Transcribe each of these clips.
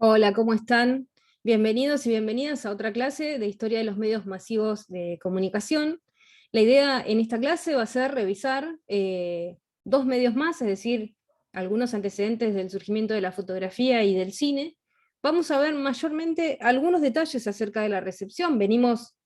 Hola, ¿cómo están? Bienvenidos y bienvenidas a otra clase de Historia de los Medios Masivos de Comunicación. La idea en esta clase va a ser revisar dos medios más, es decir, algunos antecedentes del surgimiento de la fotografía y del cine. Vamos a ver mayormente algunos detalles acerca de la recepción. Venimos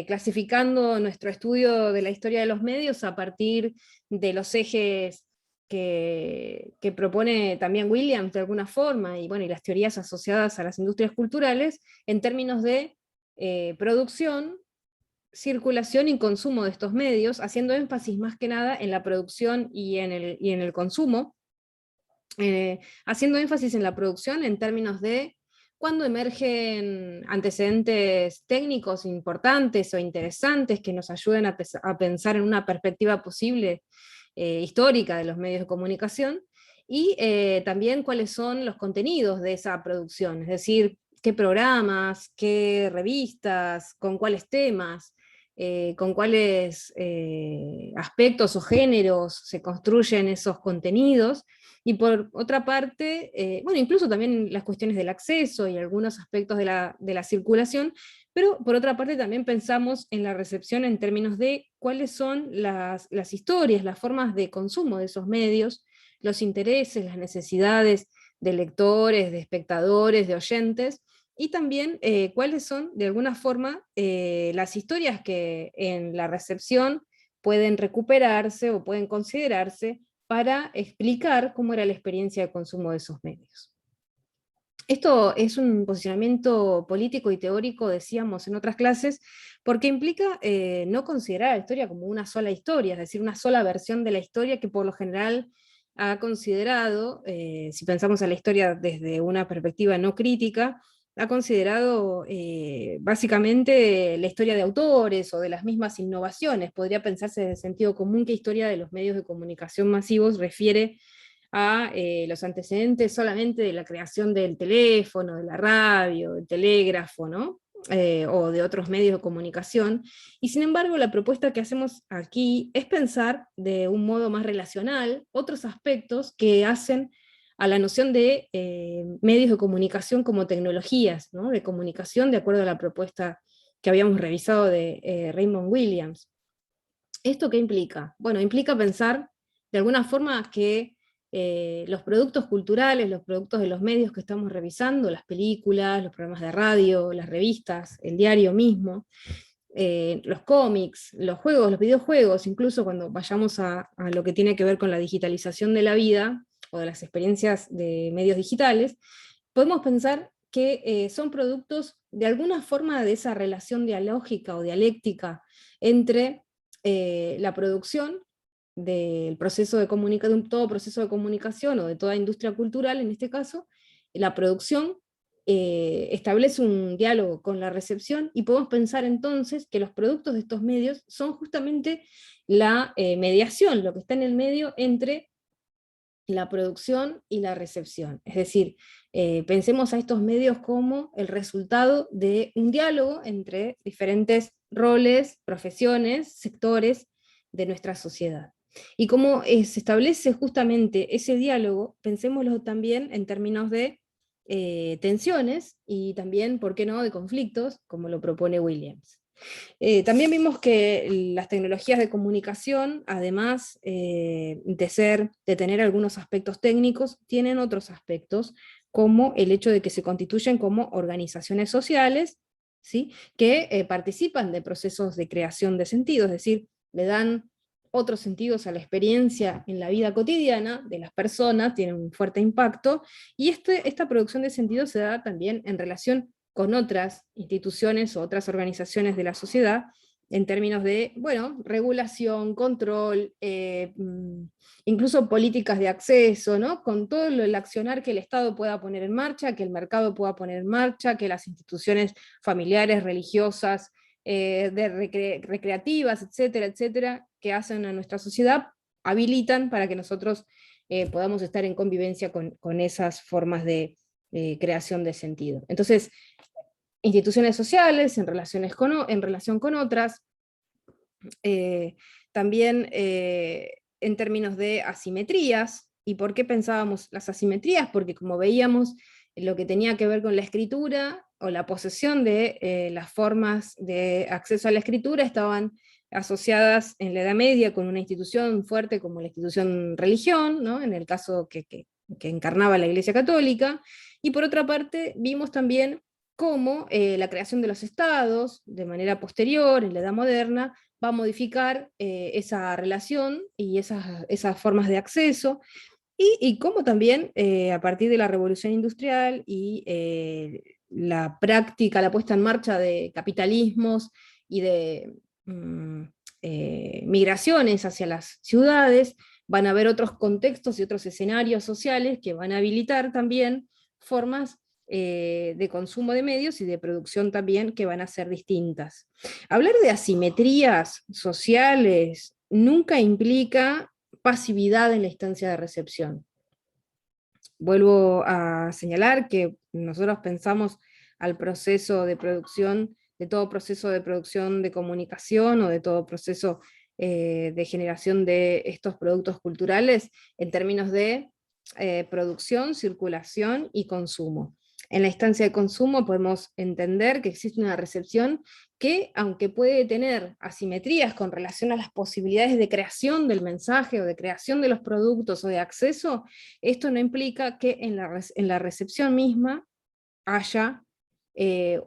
clasificando nuestro estudio de la historia de los medios a partir de los ejes que propone también Williams de alguna forma, y, bueno, y las teorías asociadas a las industrias culturales, en términos de producción, circulación y consumo de estos medios, haciendo énfasis más que nada en la producción y en el consumo, haciendo énfasis en la producción en términos de cuando emergen antecedentes técnicos importantes o interesantes que nos ayuden a pensar en una perspectiva posible histórica de los medios de comunicación, y también cuáles son los contenidos de esa producción, es decir, qué programas, qué revistas, con cuáles temas, con cuáles aspectos o géneros se construyen esos contenidos. Y por otra parte, bueno, incluso también las cuestiones del acceso y algunos aspectos de la circulación, pero por otra parte también pensamos en la recepción en términos de cuáles son las historias, las formas de consumo de esos medios, los intereses, las necesidades de lectores, de espectadores, de oyentes, y también cuáles son, de alguna forma, las historias que en la recepción pueden recuperarse o pueden considerarse para explicar cómo era la experiencia de consumo de esos medios. Esto es un posicionamiento político y teórico, decíamos en otras clases, porque implica no considerar a la historia como una sola historia, es decir, una sola versión de la historia que por lo general ha considerado, si pensamos a la historia desde una perspectiva no crítica, ha considerado básicamente la historia de autores o de las mismas innovaciones. Podría pensarse desde el sentido común que historia de los medios de comunicación masivos refiere a los antecedentes solamente de la creación del teléfono, de la radio, del telégrafo, ¿no? O de otros medios de comunicación. Y sin embargo, la propuesta que hacemos aquí es pensar de un modo más relacional otros aspectos que hacen a la noción de medios de comunicación como tecnologías, ¿no? De comunicación, de acuerdo a la propuesta que habíamos revisado de Raymond Williams. ¿Esto qué implica? Bueno, implica pensar de alguna forma que los productos culturales, los productos de los medios que estamos revisando, las películas, los programas de radio, las revistas, el diario mismo, los cómics, los juegos, los videojuegos, incluso cuando vayamos a lo que tiene que ver con la digitalización de la vida o de las experiencias de medios digitales, podemos pensar que son productos de alguna forma de esa relación dialógica o dialéctica entre la producción del proceso de un todo proceso de comunicación o de toda industria cultural, en este caso, la producción establece un diálogo con la recepción, y podemos pensar entonces que los productos de estos medios son justamente la mediación, lo que está en el medio entre la producción y la recepción. Es decir, pensemos a estos medios como el resultado de un diálogo entre diferentes roles, profesiones, sectores de nuestra sociedad. Y cómo se establece justamente ese diálogo, pensémoslo también en términos de tensiones y también, ¿por qué no?, de conflictos, como lo propone Williams. También vimos que las tecnologías de comunicación, además de tener algunos aspectos técnicos, tienen otros aspectos, como el hecho de que se constituyen como organizaciones sociales, ¿sí?, que participan de procesos de creación de sentido, es decir, le dan otros sentidos a la experiencia en la vida cotidiana de las personas, tienen un fuerte impacto, y esta producción de sentido se da también en relación con otras instituciones o otras organizaciones de la sociedad, en términos de, bueno, regulación, control, incluso políticas de acceso, ¿no?, con todo el accionar que el Estado pueda poner en marcha, que el mercado pueda poner en marcha, que las instituciones familiares, religiosas, recreativas, etcétera, etcétera, que hacen a nuestra sociedad, habilitan para que nosotros podamos estar en convivencia con esas formas de creación de sentido. Entonces, instituciones sociales en relación con otras, eh, también en términos de asimetrías, ¿Y por qué pensábamos las asimetrías? Porque como veíamos, lo que tenía que ver con la escritura o la posesión de las formas de acceso a la escritura estaban asociadas en la Edad Media con una institución fuerte como la institución religión, ¿no? En el caso que encarnaba la Iglesia Católica, y por otra parte vimos también cómo la creación de los estados, de manera posterior, en la Edad Moderna, va a modificar esa relación y esas formas de acceso, y cómo también a partir de la revolución industrial y la práctica, la puesta en marcha de capitalismos y de mm, migraciones hacia las ciudades, van a haber otros contextos y otros escenarios sociales que van a habilitar también formas de consumo de medios y de producción también que van a ser distintas. Hablar de asimetrías sociales nunca implica pasividad en la instancia de recepción. Vuelvo a señalar que nosotros pensamos al proceso de producción, de todo proceso de producción de comunicación o de todo proceso de generación de estos productos culturales en términos de producción, circulación y consumo. En la instancia de consumo podemos entender que existe una recepción que, aunque puede tener asimetrías con relación a las posibilidades de creación del mensaje o de creación de los productos o de acceso, esto no implica que en la recepción misma haya eh,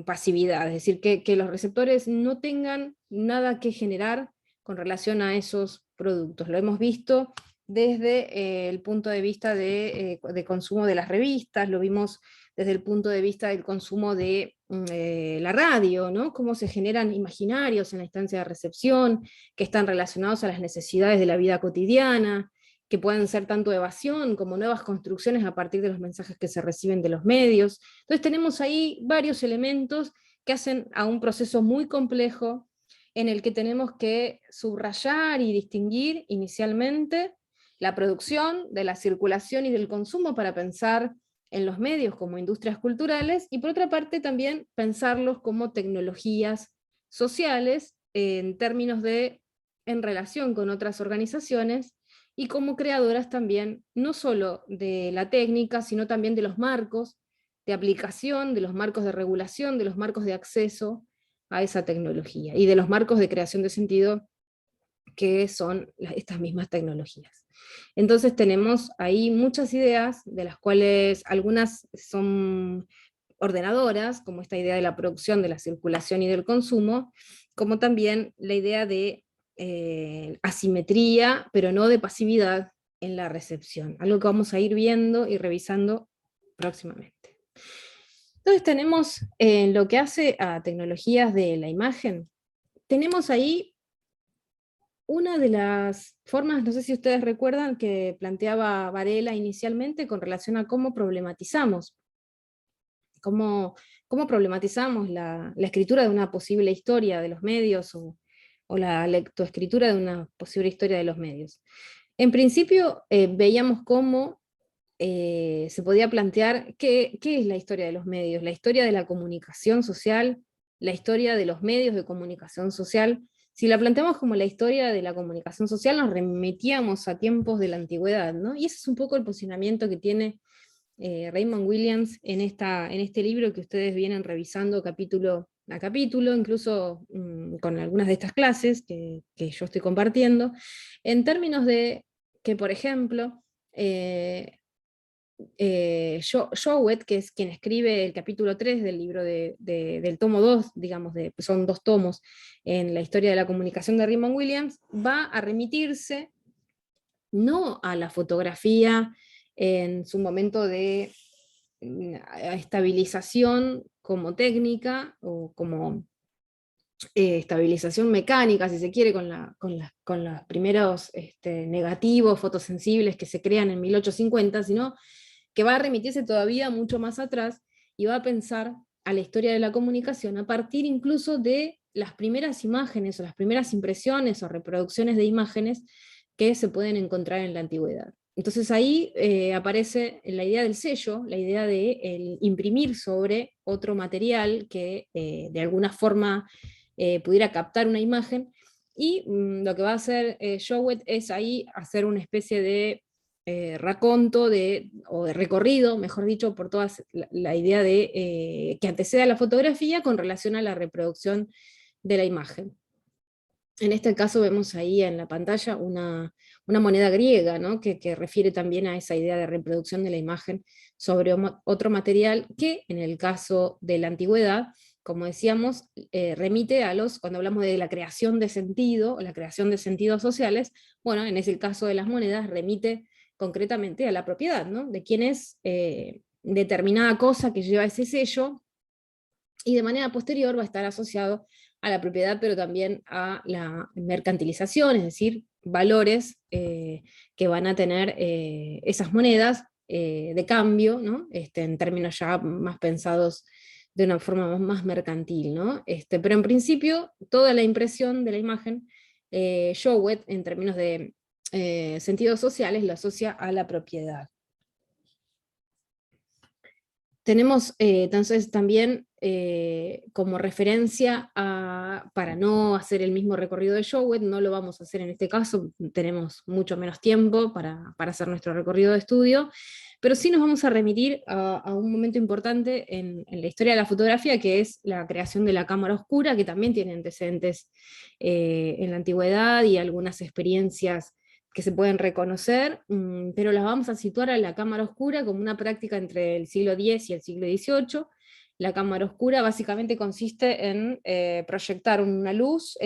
pasividad, es decir, que los receptores no tengan nada que generar con relación a esos productos. Lo hemos visto desde el punto de vista de consumo de las revistas, lo vimos desde el punto de vista del consumo de la radio, ¿no? Cómo se generan imaginarios en la instancia de recepción, que están relacionados a las necesidades de la vida cotidiana, que pueden ser tanto evasión como nuevas construcciones a partir de los mensajes que se reciben de los medios. Entonces tenemos ahí varios elementos que hacen a un proceso muy complejo en el que tenemos que subrayar y distinguir inicialmente la producción, de la circulación y del consumo para pensar en los medios como industrias culturales, y por otra parte también pensarlos como tecnologías sociales en términos de en relación con otras organizaciones y como creadoras también, no solo de la técnica, sino también de los marcos de aplicación, de los marcos de regulación, de los marcos de acceso a esa tecnología, y de los marcos de creación de sentido que son estas mismas tecnologías. Entonces tenemos ahí muchas ideas, de las cuales algunas son ordenadoras, como esta idea de la producción, de la circulación y del consumo, como también la idea de asimetría, pero no de pasividad en la recepción, algo que vamos a ir viendo y revisando próximamente. Entonces tenemos en lo que hace a tecnologías de la imagen, tenemos ahí una de las formas, no sé si ustedes recuerdan, que planteaba Varela inicialmente con relación a cómo problematizamos, cómo problematizamos la escritura de una posible historia de los medios o la lectoescritura de una posible historia de los medios. En principio veíamos cómo se podía plantear qué es la historia de los medios, la historia de la comunicación social, la historia de los medios de comunicación social. Si la planteamos como la historia de la comunicación social, nos remitíamos a tiempos de la antigüedad, ¿no? Y ese es un poco el posicionamiento que tiene Raymond Williams en este libro que ustedes vienen revisando capítulo a capítulo, incluso con algunas de estas clases que yo estoy compartiendo, en términos de que, por ejemplo, Jowett, que es quien escribe el capítulo 3 del libro del tomo 2, digamos, son 2 tomos en la historia de la comunicación de Raymond Williams, va a remitirse no a la fotografía en su momento de estabilización como técnica, o como estabilización mecánica, si se quiere, con los primeros negativos fotosensibles que se crean en 1850, sino que va a remitirse todavía mucho más atrás y va a pensar a la historia de la comunicación a partir incluso de las primeras imágenes o las primeras impresiones o reproducciones de imágenes que se pueden encontrar en la antigüedad. Entonces ahí aparece la idea del sello, la idea de imprimir sobre otro material que de alguna forma pudiera captar una imagen, y lo que va a hacer Jowett es ahí hacer una especie de raconto o de recorrido, mejor dicho, por toda la idea de que antecede a la fotografía con relación a la reproducción de la imagen. En este caso vemos ahí en la pantalla una moneda griega, ¿no? que refiere también a esa idea de reproducción de la imagen sobre otro material que, en el caso de la antigüedad, como decíamos, remite a cuando hablamos de la creación de sentido, o la creación de sentidos sociales, bueno, en ese caso de las monedas, remite concretamente a la propiedad, ¿no? De quién es determinada cosa que lleva ese sello, y de manera posterior va a estar asociado a la propiedad, pero también a la mercantilización, es decir, valores que van a tener esas monedas de cambio, ¿no? En términos ya más pensados de una forma más mercantil, ¿no? Pero en principio, toda la impresión de la imagen, Jowett, en términos de sentidos sociales, lo asocia a la propiedad. Tenemos entonces también como referencia, para no hacer el mismo recorrido de Jowett, no lo vamos a hacer en este caso, tenemos mucho menos tiempo para hacer nuestro recorrido de estudio, pero sí nos vamos a remitir a un momento importante en la historia de la fotografía, que es la creación de la cámara oscura, que también tiene antecedentes en la antigüedad y algunas experiencias que se pueden reconocer, pero las vamos a situar a la cámara oscura como una práctica entre el siglo X y el siglo XVIII. La cámara oscura básicamente consiste en proyectar una luz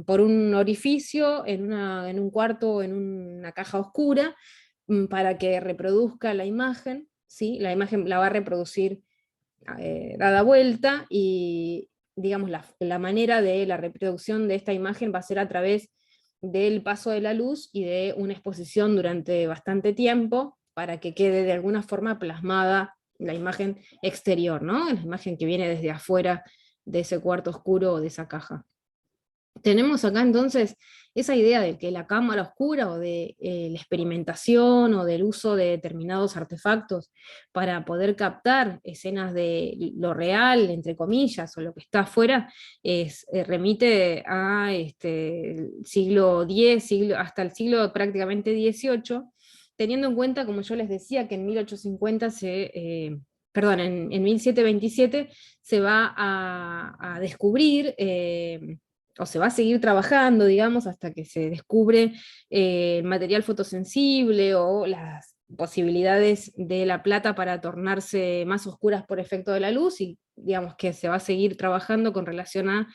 por un orificio en un cuarto o en una caja oscura, para que reproduzca la imagen, ¿sí? La imagen la va a reproducir dada vuelta, y digamos la manera de la reproducción de esta imagen va a ser a través del paso de la luz y de una exposición durante bastante tiempo, para que quede de alguna forma plasmada la imagen exterior, ¿no? La imagen que viene desde afuera de ese cuarto oscuro o de esa caja. Tenemos acá entonces esa idea de que la cámara oscura, o de la experimentación, o del uso de determinados artefactos para poder captar escenas de lo real, entre comillas, o lo que está afuera, remite a el siglo X, hasta el siglo prácticamente XVIII, teniendo en cuenta, como yo les decía, que en 1850 perdón, en 1727 se va a descubrir, o se va a seguir trabajando, digamos, hasta que se descubre el material fotosensible, o las posibilidades de la plata para tornarse más oscuras por efecto de la luz, y digamos que se va a seguir trabajando con relación a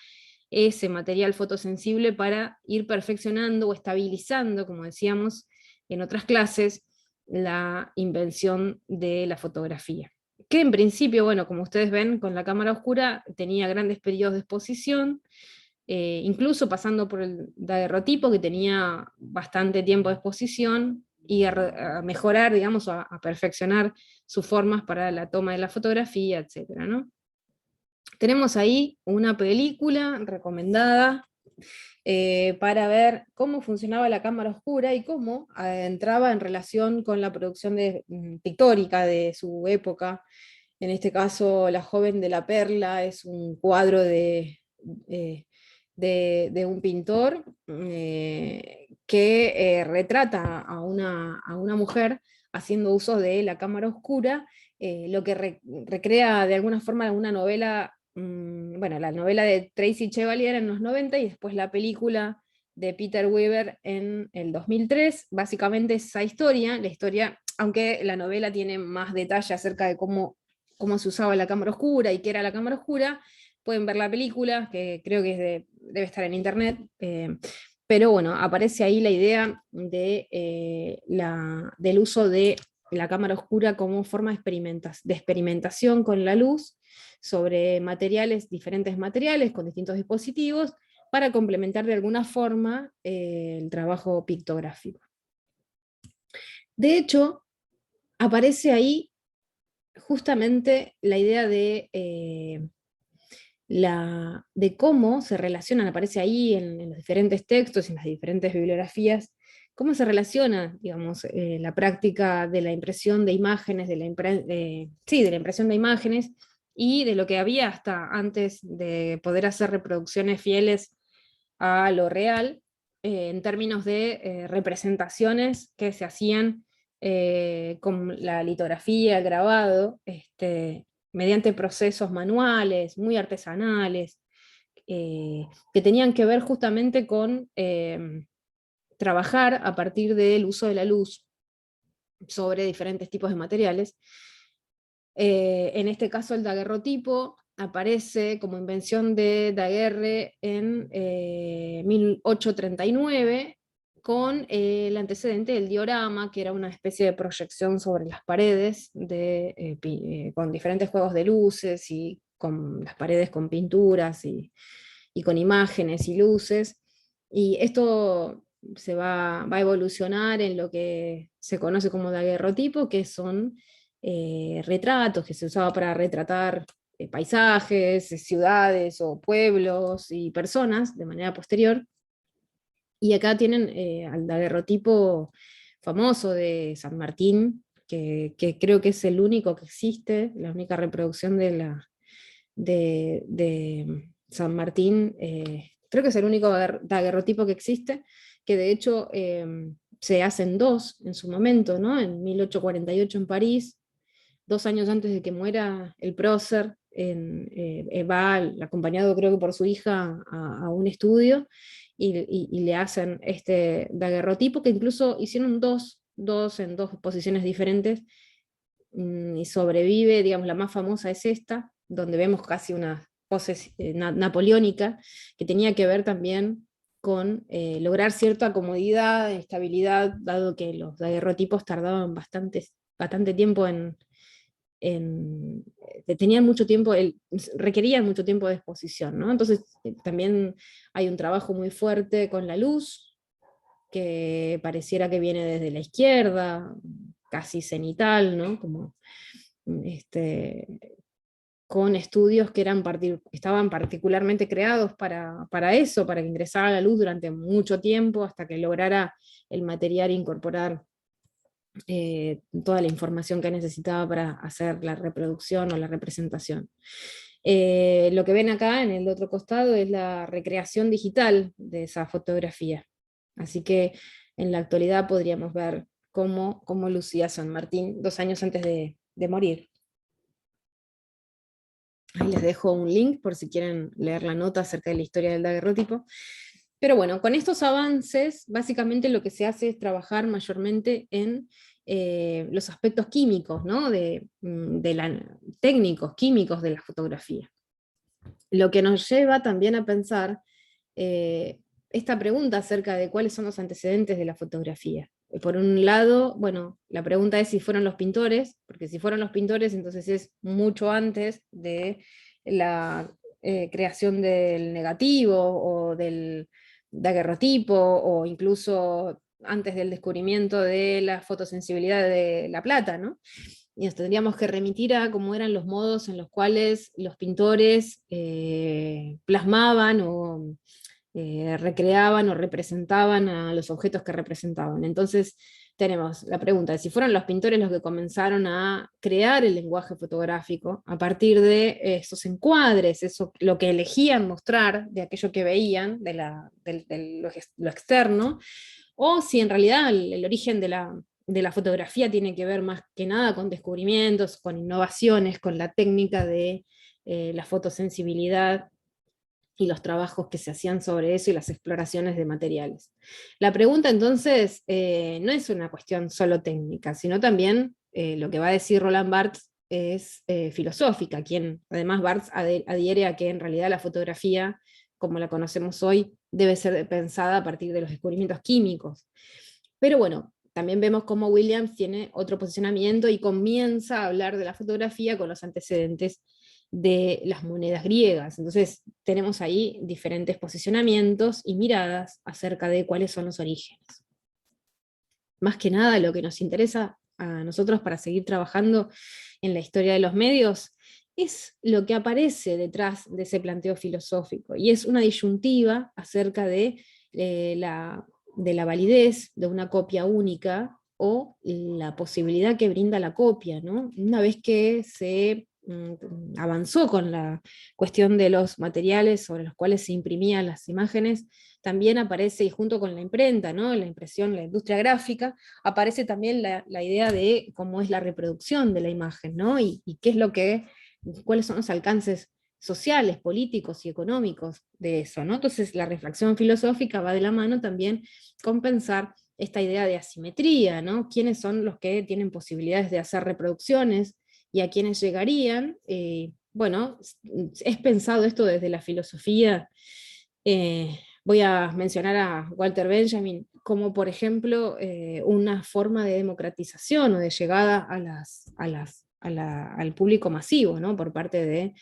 ese material fotosensible para ir perfeccionando o estabilizando, como decíamos en otras clases, la invención de la fotografía. Que en principio, bueno, como ustedes ven, con la cámara oscura tenía grandes periodos de exposición, incluso pasando por el daguerrotipo, que tenía bastante tiempo de exposición, y a mejorar, digamos, a perfeccionar sus formas para la toma de la fotografía, etc., ¿no? Tenemos ahí una película recomendada para ver cómo funcionaba la cámara oscura y cómo entraba en relación con la producción pictórica de su época. En este caso, La joven de la perla es un cuadro eh, de un pintor que retrata a una mujer haciendo uso de la cámara oscura, lo que recrea de alguna forma una novela, bueno, la novela de Tracy Chevalier en los 90, y después la película de Peter Weber en el 2003, básicamente esa historia, la historia, aunque la novela tiene más detalle acerca de cómo se usaba la cámara oscura y qué era la cámara oscura, pueden ver la película, que creo que debe estar en internet, pero bueno, aparece ahí la idea del uso de la cámara oscura como forma de experimentación con la luz sobre diferentes materiales, con distintos dispositivos, para complementar de alguna forma el trabajo pictográfico. De hecho, aparece ahí justamente la idea de cómo se relacionan, aparece ahí en los diferentes textos y en las diferentes bibliografías, cómo se relaciona, digamos, la práctica de la impresión de imágenes, de la impresión de imágenes, y de lo que había hasta antes de poder hacer reproducciones fieles a lo real, en términos de representaciones que se hacían con la litografía, el grabado, mediante procesos manuales, muy artesanales, que tenían que ver justamente con trabajar a partir del uso de la luz sobre diferentes tipos de materiales. En este caso el daguerrotipo aparece como invención de Daguerre en 1839, con el antecedente del diorama, que era una especie de proyección sobre las paredes con diferentes juegos de luces y con las paredes con pinturas y con imágenes y luces. Y esto va a evolucionar en lo que se conoce como daguerrotipo, que son retratos que se usaba para retratar paisajes, ciudades o pueblos y personas de manera posterior. Y acá tienen al daguerrotipo famoso de San Martín, que creo que es el único que existe, la única reproducción de San Martín, creo que es el único daguerrotipo que existe, que de hecho se hacen dos en su momento, ¿no? En 1848 en París, 2 años antes de que muera el prócer, va acompañado creo que por su hija a un estudio y le hacen este daguerrotipo, que incluso hicieron dos en dos posiciones diferentes, y sobrevive, digamos, la más famosa es esta, donde vemos casi una pose napoleónica, que tenía que ver también con lograr cierta comodidad, estabilidad, dado que los daguerrotipos tardaban bastante tiempo tenían mucho tiempo, requerían mucho tiempo de exposición, ¿no? Entonces también hay un trabajo muy fuerte con la luz, que pareciera que viene desde la izquierda, casi cenital, ¿no? Como, con estudios que estaban particularmente creados para eso, para que ingresara la luz durante mucho tiempo, hasta que lograra el material incorporar toda la información que necesitaba para hacer la reproducción o la representación. Lo que ven acá en el otro costado es la recreación digital de esa fotografía. Así que en la actualidad podríamos ver cómo lucía San Martín 2 años antes de morir. Ahí les dejo un link por si quieren leer la nota acerca de la historia del daguerrotipo. Pero bueno, con estos avances, básicamente lo que se hace es trabajar mayormente en los aspectos químicos, ¿no? Técnicos, químicos de la fotografía. Lo que nos lleva también a pensar esta pregunta acerca de cuáles son los antecedentes de la fotografía. Por un lado, bueno, la pregunta es si fueron los pintores, porque si fueron los pintores, entonces es mucho antes de la creación del negativo o del daguerrotipo, o incluso antes del descubrimiento de la fotosensibilidad de la plata, ¿no? Y nos tendríamos que remitir a cómo eran los modos en los cuales los pintores plasmaban o recreaban o representaban a los objetos que representaban. Entonces tenemos la pregunta de si fueron los pintores los que comenzaron a crear el lenguaje fotográfico a partir de esos encuadres, lo que elegían mostrar de aquello que veían, de lo externo, o si en realidad el origen de la fotografía tiene que ver más que nada con descubrimientos, con innovaciones, con la técnica de la fotosensibilidad y los trabajos que se hacían sobre eso y las exploraciones de materiales. La pregunta entonces no es una cuestión solo técnica, sino también lo que va a decir Roland Barthes es filosófica, quien además Barthes adhiere a que en realidad la fotografía, como la conocemos hoy, debe ser pensada a partir de los descubrimientos químicos. Pero bueno, también vemos cómo Williams tiene otro posicionamiento y comienza a hablar de la fotografía con los antecedentes de las monedas griegas. Entonces tenemos ahí diferentes posicionamientos y miradas acerca de cuáles son los orígenes. Más que nada lo que nos interesa a nosotros para seguir trabajando en la historia de los medios es lo que aparece detrás de ese planteo filosófico, y es una disyuntiva acerca de la validez de una copia única o la posibilidad que brinda la copia, ¿no? Una vez que se avanzó con la cuestión de los materiales sobre los cuales se imprimían las imágenes, también aparece, y junto con la imprenta, ¿no? La impresión, la industria gráfica, aparece también la idea de cómo es la reproducción de la imagen, ¿no? Y qué es lo que, cuáles son los alcances sociales, políticos y económicos de eso, ¿no? Entonces la reflexión filosófica va de la mano también con pensar esta idea de asimetría, ¿no? ¿Quiénes son los que tienen posibilidades de hacer reproducciones y a quiénes llegarían? Bueno, es pensado esto desde la filosofía. Voy a mencionar a Walter Benjamin como, por ejemplo, una forma de democratización o de llegada al público masivo, ¿no? Por parte de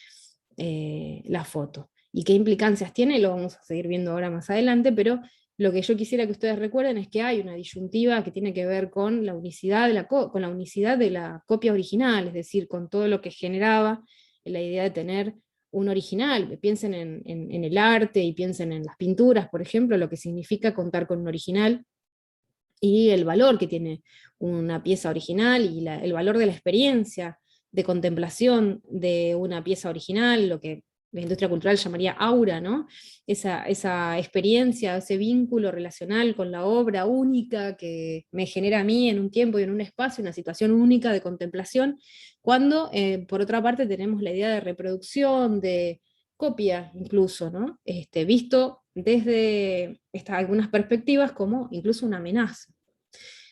la foto. ¿Y qué implicancias tiene? Lo vamos a seguir viendo ahora más adelante, pero lo que yo quisiera que ustedes recuerden es que hay una disyuntiva que tiene que ver con la unicidad con la unicidad de la copia original, es decir, con todo lo que generaba la idea de tener un original. Piensen en el arte y piensen en las pinturas, por ejemplo, lo que significa contar con un original y el valor que tiene una pieza original y el valor de la experiencia de contemplación de una pieza original, lo que la industria cultural llamaría aura, ¿no? Esa experiencia, ese vínculo relacional con la obra única que me genera a mí en un tiempo y en un espacio, una situación única de contemplación, cuando por otra parte tenemos la idea de reproducción, de copia incluso, ¿no? Visto desde algunas perspectivas como incluso una amenaza.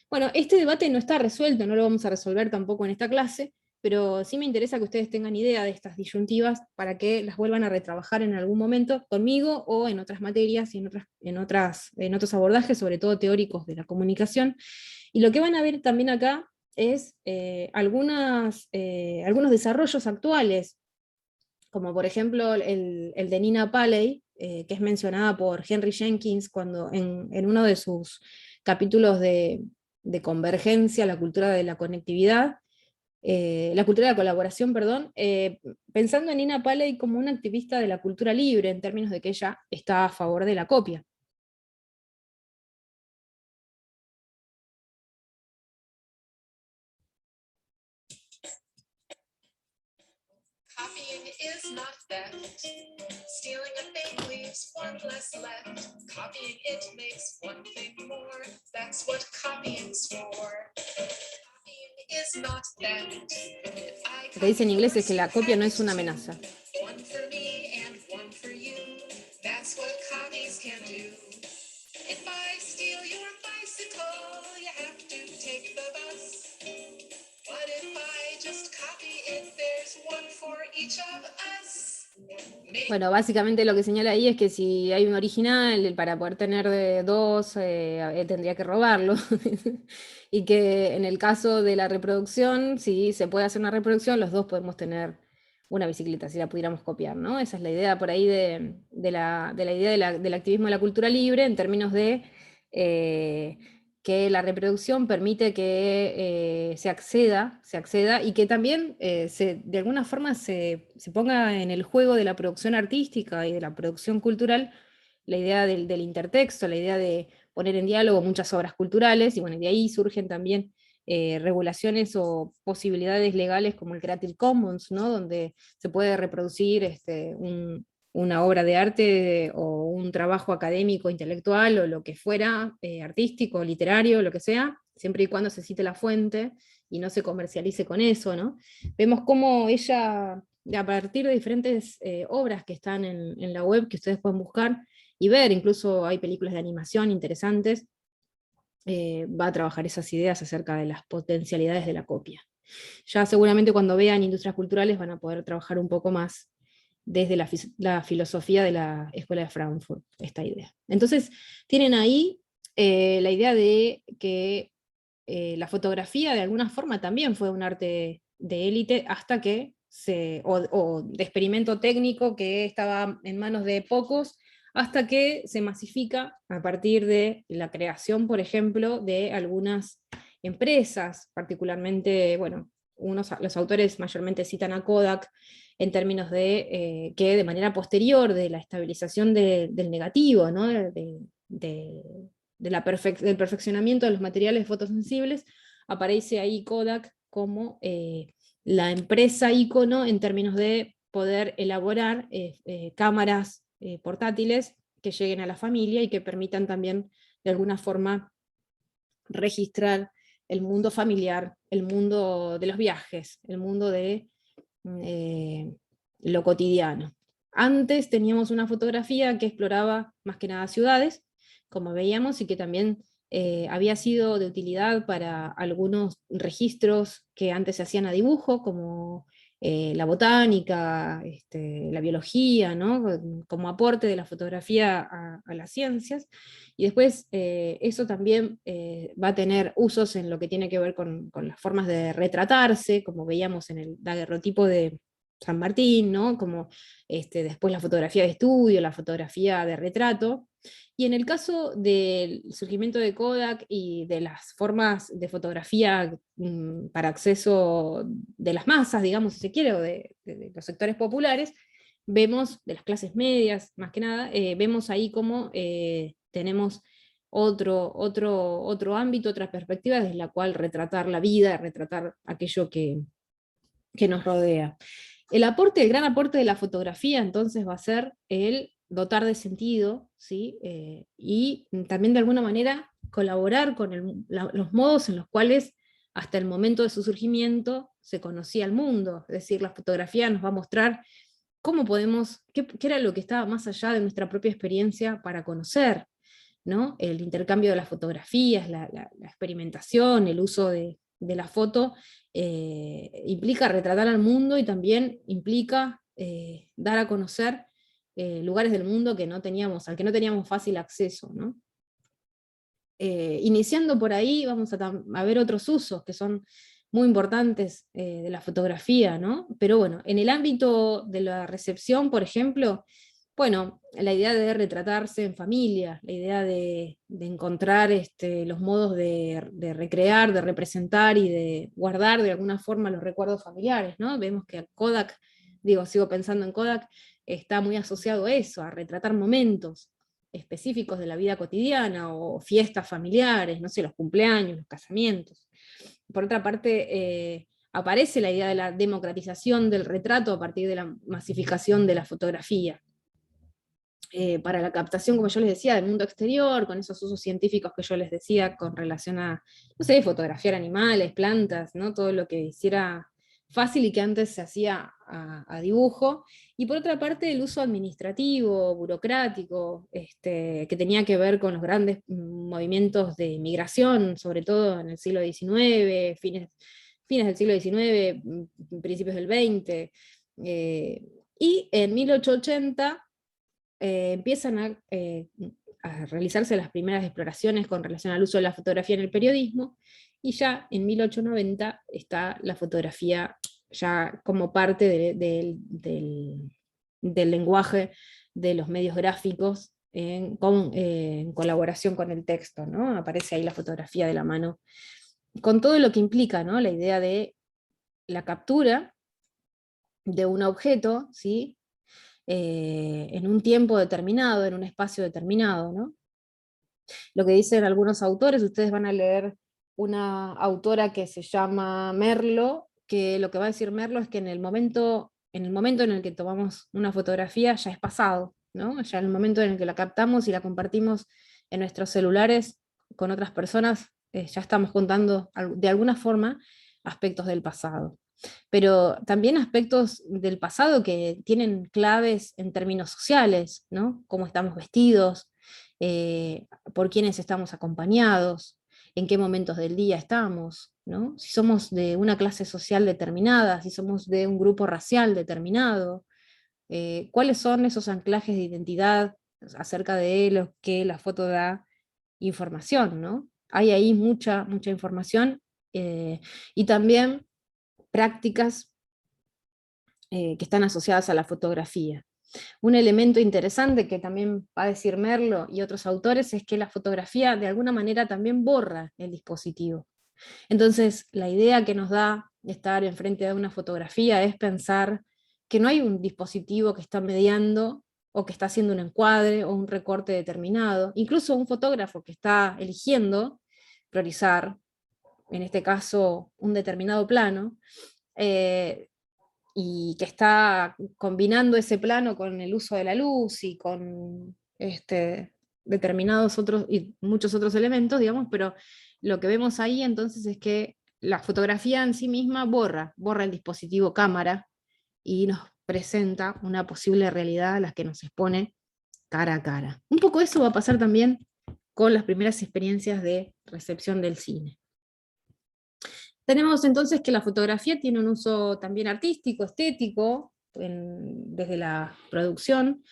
Bueno, este debate no está resuelto, no lo vamos a resolver tampoco en esta clase, pero sí me interesa que ustedes tengan idea de estas disyuntivas para que las vuelvan a retrabajar en algún momento conmigo o en otras materias y en otros abordajes, sobre todo teóricos de la comunicación. Y lo que van a ver también acá es algunos desarrollos actuales, como por ejemplo el de Nina Paley, que es mencionada por Henry Jenkins cuando en uno de sus capítulos de Convergencia, la cultura de la conectividad, la cultura de la colaboración, perdón, pensando en Nina Paley como una activista de la cultura libre, en términos de que ella está a favor de la copia. Copying is not theft. Stealing a thing leaves one less left. Copying it makes one thing more. That's what copying's for. Copying is not theft. Lo que dice en inglés es que la copia no es una amenaza. One for me and one for you. That's what copies can do. If I steal your bicycle, you have to take the bus. But if I just copy it, there's one for each of us. Bueno, básicamente lo que señala ahí es que si hay un original, para poder tener de dos, tendría que robarlo. Y que en el caso de la reproducción, si se puede hacer una reproducción, los dos podemos tener una bicicleta, si la pudiéramos copiar, ¿no? Esa es la idea por ahí de la idea del activismo de la cultura libre, en términos de que la reproducción permite que se acceda y que también de alguna forma se ponga en el juego de la producción artística y de la producción cultural la idea del intertexto, la idea de poner en diálogo muchas obras culturales, y bueno, de ahí surgen también regulaciones o posibilidades legales como el Creative Commons, ¿no? Donde se puede reproducir una obra de arte o un trabajo académico, intelectual o lo que fuera, artístico, literario, lo que sea, siempre y cuando se cite la fuente y no se comercialice con eso, ¿no? Vemos cómo ella, a partir de diferentes obras que están en la web, que ustedes pueden buscar y ver, incluso hay películas de animación interesantes, va a trabajar esas ideas acerca de las potencialidades de la copia. Ya seguramente cuando vean industrias culturales van a poder trabajar un poco más desde la filosofía de la Escuela de Frankfurt, esta idea. Entonces, tienen ahí la idea de que la fotografía de alguna forma también fue un arte de élite hasta que o de experimento técnico que estaba en manos de pocos, hasta que se masifica a partir de la creación, por ejemplo, de algunas empresas, particularmente, bueno, los autores mayormente citan a Kodak en términos de que de manera posterior de la estabilización del negativo, ¿no? Del perfeccionamiento de los materiales fotosensibles, aparece ahí Kodak como la empresa ícono en términos de poder elaborar cámaras portátiles que lleguen a la familia y que permitan también de alguna forma registrar el mundo familiar, el mundo de los viajes, el mundo de lo cotidiano. Antes teníamos una fotografía que exploraba más que nada ciudades, como veíamos, y que también había sido de utilidad para algunos registros que antes se hacían a dibujo, como la botánica, la biología, ¿no? Como aporte de la fotografía a las ciencias. Y después eso también va a tener usos en lo que tiene que ver con las formas de retratarse, como veíamos en el daguerrotipo de San Martín, ¿no? Como después la fotografía de estudio, la fotografía de retrato. Y en el caso del surgimiento de Kodak y de las formas de fotografía para acceso de las masas, digamos, si se quiere, o de los sectores populares, vemos, de las clases medias, más que nada, vemos ahí cómo tenemos otro ámbito, otra perspectiva desde la cual retratar la vida, retratar aquello que nos rodea. El gran aporte de la fotografía entonces va a ser el dotar de sentido, ¿sí? Y también de alguna manera colaborar con los modos en los cuales hasta el momento de su surgimiento se conocía el mundo. Es decir, la fotografía nos va a mostrar cómo podemos, qué era lo que estaba más allá de nuestra propia experiencia para conocer, ¿no? El intercambio de las fotografías, la experimentación, el uso de la foto, implica retratar al mundo y también implica dar a conocer lugares del mundo que no teníamos, al que no teníamos fácil acceso, ¿no? Iniciando por ahí vamos a ver otros usos que son muy importantes de la fotografía, ¿no? Pero bueno, en el ámbito de la recepción, por ejemplo, bueno, la idea de retratarse en familia, la idea de encontrar los modos de recrear, de representar y de guardar de alguna forma los recuerdos familiares, ¿no? Vemos que Kodak, digo, sigo pensando en Kodak, está muy asociado a eso, a retratar momentos específicos de la vida cotidiana o fiestas familiares, no sé, los cumpleaños, los casamientos. Por otra parte, aparece la idea de la democratización del retrato a partir de la masificación de la fotografía. Para la captación, como yo les decía, del mundo exterior, con esos usos científicos que yo les decía con relación a, no sé, fotografiar animales, plantas, ¿no? Todo lo que hiciera fácil y que antes se hacía a dibujo. Y por otra parte, el uso administrativo, burocrático, que tenía que ver con los grandes movimientos de migración, sobre todo en el siglo XIX, fines del siglo XIX, principios del XX. Y en 1880 empiezan a realizarse las primeras exploraciones con relación al uso de la fotografía en el periodismo, y ya en 1890 está la fotografía ya como parte del lenguaje de los medios gráficos en colaboración con el texto, ¿no? Aparece ahí la fotografía de la mano, con todo lo que implica, ¿no? La idea de la captura de un objeto, ¿sí? En un tiempo determinado, en un espacio determinado, ¿no? Lo que dicen algunos autores, ustedes van a leer una autora que se llama Merlo, que lo que va a decir Merlo es que en el momento en el que tomamos una fotografía ya es pasado, ¿no? Ya en el momento en el que la captamos y la compartimos en nuestros celulares con otras personas, ya estamos contando de alguna forma aspectos del pasado, pero también aspectos del pasado que tienen claves en términos sociales, ¿no? Cómo estamos vestidos, eh, por quiénes estamos acompañados, en qué momentos del día estamos, ¿no? Si somos de una clase social determinada, si somos de un grupo racial determinado, cuáles son esos anclajes de identidad acerca de los que la foto da información, ¿no? Hay ahí mucha información, y también prácticas que están asociadas a la fotografía. Un elemento interesante que también va a decir Merlo y otros autores es que la fotografía de alguna manera también borra el dispositivo. Entonces, la idea que nos da estar enfrente de una fotografía es pensar que no hay un dispositivo que está mediando o que está haciendo un encuadre o un recorte determinado, incluso un fotógrafo que está eligiendo priorizar, en este caso, un determinado plano, y que está combinando ese plano con el uso de la luz y con determinados otros y muchos otros elementos, digamos, pero lo que vemos ahí entonces es que la fotografía en sí misma borra el dispositivo cámara y nos presenta una posible realidad a la que nos expone cara a cara. Un poco eso va a pasar también con las primeras experiencias de recepción del cine. Tenemos entonces que la fotografía tiene un uso también artístico, estético, desde la producción,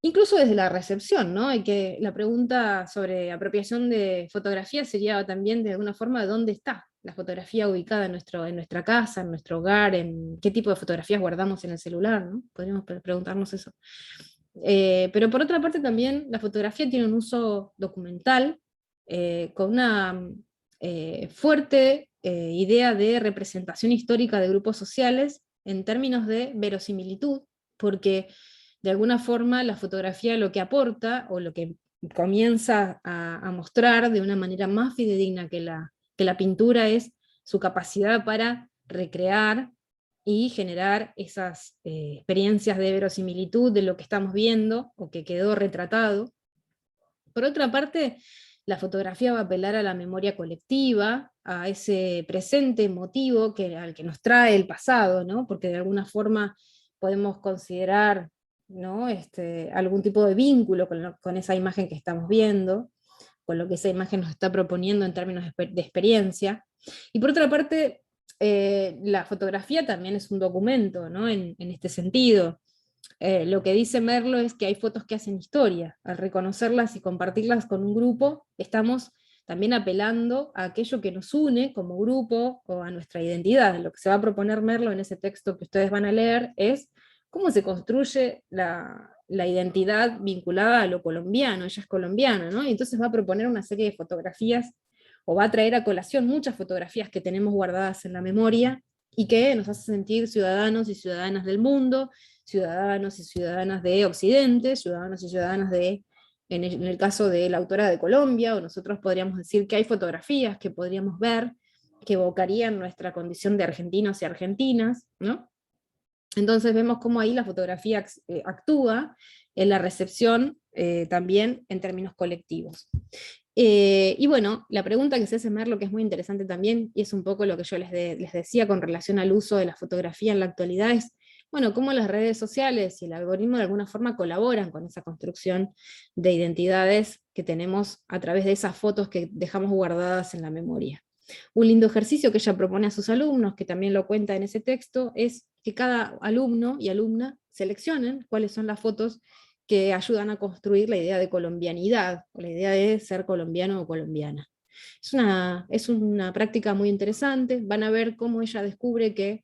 incluso desde la recepción, ¿no? Y que la pregunta sobre apropiación de fotografía sería también de alguna forma de dónde está la fotografía ubicada en nuestra casa, en nuestro hogar, en qué tipo de fotografías guardamos en el celular, ¿no? Podríamos preguntarnos eso. Pero por otra parte también la fotografía tiene un uso documental, con una fuerte idea de representación histórica de grupos sociales en términos de verosimilitud, porque de alguna forma la fotografía lo que aporta, o lo que comienza a mostrar de una manera más fidedigna que la pintura, es su capacidad para recrear y generar esas experiencias de verosimilitud de lo que estamos viendo o que quedó retratado. Por otra parte, la fotografía va a apelar a la memoria colectiva, a ese presente emotivo al que nos trae el pasado, ¿no? Porque de alguna forma podemos considerar, ¿no? Algún tipo de vínculo con esa imagen que estamos viendo, con lo que esa imagen nos está proponiendo en términos de experiencia. Y por otra parte, la fotografía también es un documento, ¿no? En este sentido. Lo que dice Merlo es que hay fotos que hacen historia. Al reconocerlas y compartirlas con un grupo, estamos también apelando a aquello que nos une como grupo o a nuestra identidad. Lo que se va a proponer Merlo en ese texto que ustedes van a leer es cómo se construye la identidad vinculada a lo colombiano. Ella es colombiana, ¿no? Y entonces va a proponer una serie de fotografías, o va a traer a colación muchas fotografías que tenemos guardadas en la memoria y que nos hace sentir ciudadanos y ciudadanas del mundo, ciudadanos y ciudadanas de Occidente, ciudadanos y ciudadanas en el caso de la autora de Colombia, o nosotros podríamos decir que hay fotografías que podríamos ver que evocarían nuestra condición de argentinos y argentinas, ¿no? Entonces vemos cómo ahí la fotografía actúa en la recepción también en términos colectivos. Y bueno, la pregunta que se hace Merlo, que es muy interesante también, y es un poco lo que yo les decía con relación al uso de la fotografía en la actualidad, es, bueno, cómo las redes sociales y el algoritmo de alguna forma colaboran con esa construcción de identidades que tenemos a través de esas fotos que dejamos guardadas en la memoria. Un lindo ejercicio que ella propone a sus alumnos, que también lo cuenta en ese texto, es que cada alumno y alumna seleccionen cuáles son las fotos que ayudan a construir la idea de colombianidad, o la idea de ser colombiano o colombiana. Es una práctica muy interesante, van a ver cómo ella descubre que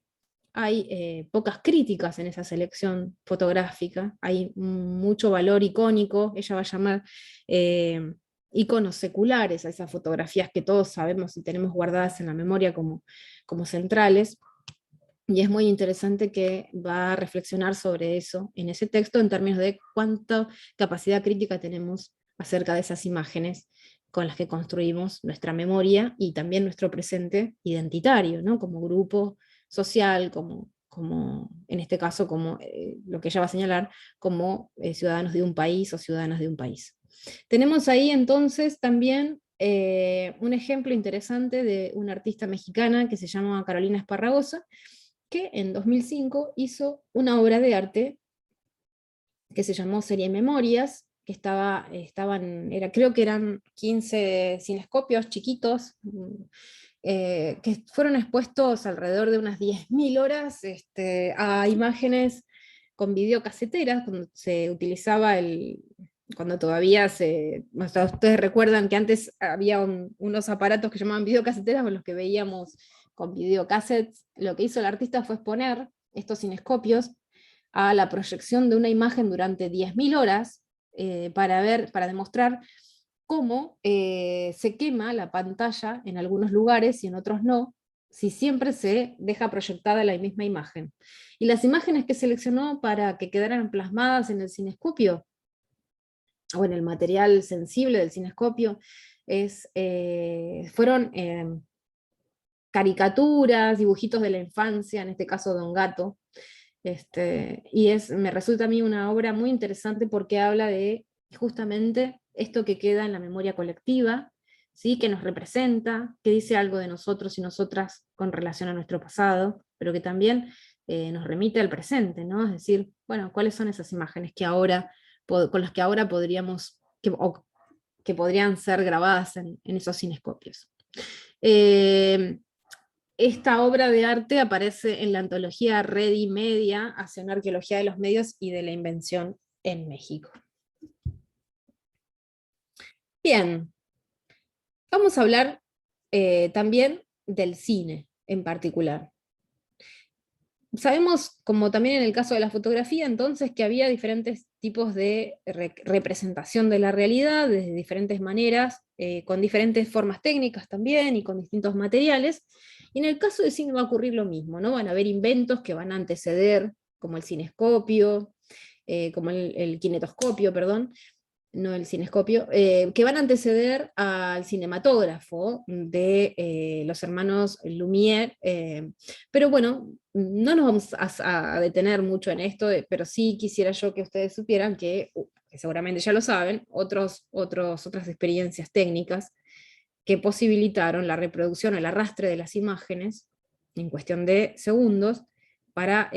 hay pocas críticas en esa selección fotográfica, hay mucho valor icónico, ella va a llamar iconos seculares a esas fotografías que todos sabemos y tenemos guardadas en la memoria como centrales, y es muy interesante que va a reflexionar sobre eso en ese texto en términos de cuánta capacidad crítica tenemos acerca de esas imágenes con las que construimos nuestra memoria y también nuestro presente identitario, ¿no? Como grupo social, como en este caso, como lo que ella va a señalar, como ciudadanos de un país o ciudadanas de un país. Tenemos ahí entonces también un ejemplo interesante de una artista mexicana que se llama Carolina Esparragosa, que en 2005 hizo una obra de arte que se llamó Serie Memorias, que creo que eran 15 cinescopios chiquitos, que fueron expuestos alrededor de unas 10.000 horas a imágenes con videocaseteras, cuando se utilizaba cuando todavía ustedes recuerdan que antes había unos aparatos que llamaban videocaseteras, con los que veíamos con videocassettes. Lo que hizo el artista fue exponer estos cinescopios a la proyección de una imagen durante 10.000 horas para demostrar cómo se quema la pantalla en algunos lugares y en otros no, si siempre se deja proyectada la misma imagen. Y las imágenes que seleccionó para que quedaran plasmadas en el cinescopio, o en el material sensible del cinescopio, fueron caricaturas, dibujitos de la infancia, en este caso Don Gato. Y me resulta a mí una obra muy interesante porque habla de justamente esto que queda en la memoria colectiva, ¿sí? Que nos representa, que dice algo de nosotros y nosotras con relación a nuestro pasado, pero que también nos remite al presente, ¿no? Es decir, bueno, ¿cuáles son esas imágenes que ahora, con las que ahora podríamos, que podrían ser grabadas en esos cinescopios? Esta obra de arte aparece en la antología Ready Media, hacia una arqueología de los medios y de la invención en México. Bien, vamos a hablar también del cine en particular. Sabemos, como también en el caso de la fotografía, entonces, que había diferentes tipos de representación de la realidad, de diferentes maneras, con diferentes formas técnicas también, y con distintos materiales. Y en el caso del cine va a ocurrir lo mismo, ¿no? Van a haber inventos que van a anteceder, como el cinescopio, como el kinetoscopio, perdón, no el cinescopio, que van a anteceder al cinematógrafo de los hermanos Lumière, pero bueno, no nos vamos a detener mucho en esto, pero sí quisiera yo que ustedes supieran que seguramente ya lo saben, otras experiencias técnicas que posibilitaron la reproducción, el arrastre de las imágenes en cuestión de segundos para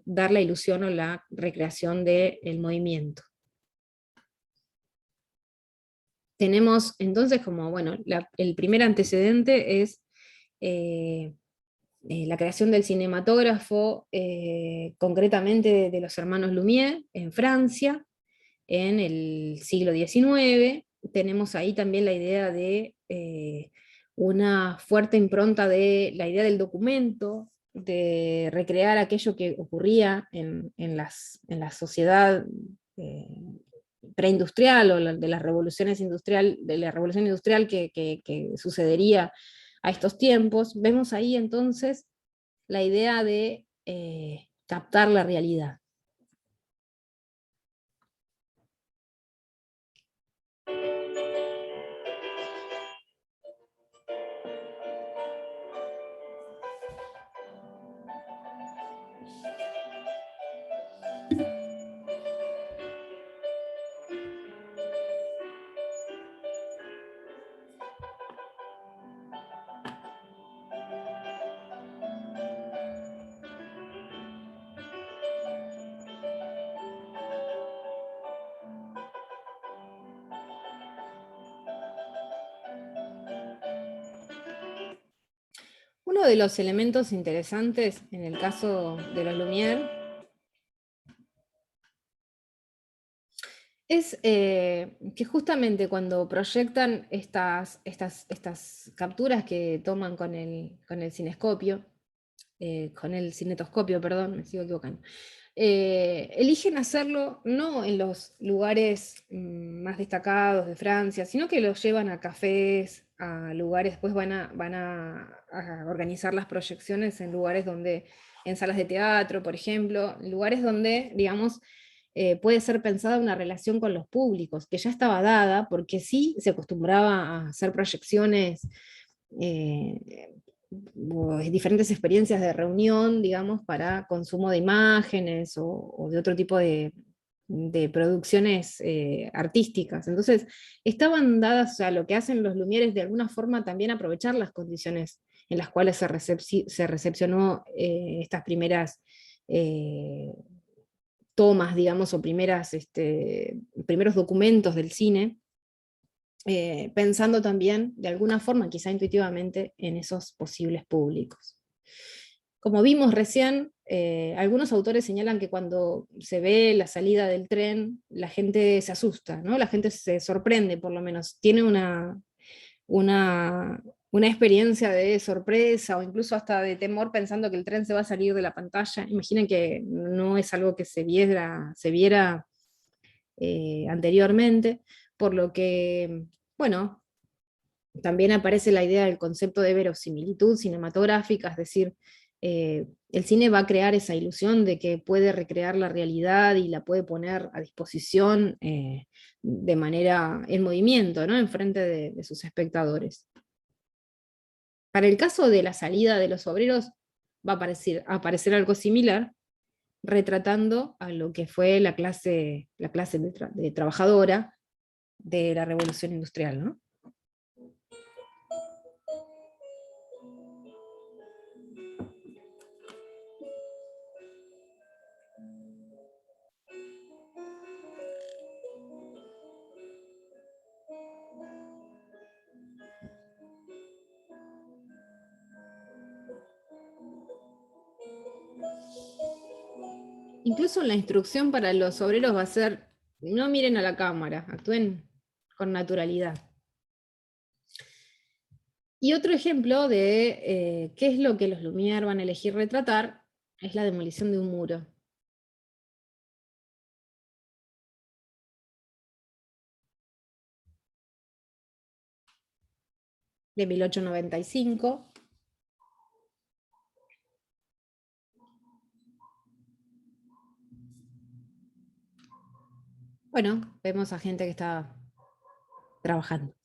dar la ilusión o la recreación del movimiento. Tenemos entonces como, bueno, el primer antecedente es la creación del cinematógrafo, concretamente de los hermanos Lumière en Francia, en el siglo XIX. Tenemos ahí también la idea de una fuerte impronta de la idea del documento, de recrear aquello que ocurría en la sociedad preindustrial o de las revoluciones de la revolución industrial que sucedería a estos tiempos. Vemos ahí entonces la idea de captar la realidad. Uno de los elementos interesantes en el caso de los Lumière es que justamente cuando proyectan estas capturas que toman con el cinescopio, con el cinetoscopio, perdón, me sigo equivocando, eligen hacerlo no en los lugares más destacados de Francia, sino que los llevan a cafés, a lugares, después van a organizar las proyecciones en lugares donde, en salas de teatro, por ejemplo, lugares donde, digamos, puede ser pensada una relación con los públicos, que ya estaba dada, porque sí se acostumbraba a hacer proyecciones, diferentes experiencias de reunión, digamos, para consumo de imágenes o de otro tipo de producciones artísticas. Entonces, estaban dadas, o sea, lo que hacen los Lumière es de alguna forma también aprovechar las condiciones en las cuales se recepcionó estas primeras tomas, digamos, o primeros documentos del cine, pensando también, de alguna forma, quizá intuitivamente, en esos posibles públicos. Como vimos recién, algunos autores señalan que cuando se ve la salida del tren, la gente se asusta, ¿no? La gente se sorprende, por lo menos, tiene una experiencia de sorpresa o incluso hasta de temor pensando que el tren se va a salir de la pantalla. Imaginen que no es algo que se viera anteriormente, por lo que, bueno, también aparece la idea del concepto de verosimilitud cinematográfica, es decir, el cine va a crear esa ilusión de que puede recrear la realidad y la puede poner a disposición de manera en movimiento, ¿no? En frente de sus espectadores. Para el caso de la salida de los obreros, va a aparecer algo similar, retratando a lo que fue la clase de trabajadora de la Revolución Industrial, ¿no? Incluso la instrucción para los obreros va a ser, no miren a la cámara, actúen con naturalidad. Y otro ejemplo de qué es lo que los Lumière van a elegir retratar es la demolición de un muro. De 1895. Bueno, vemos a gente que está trabajando.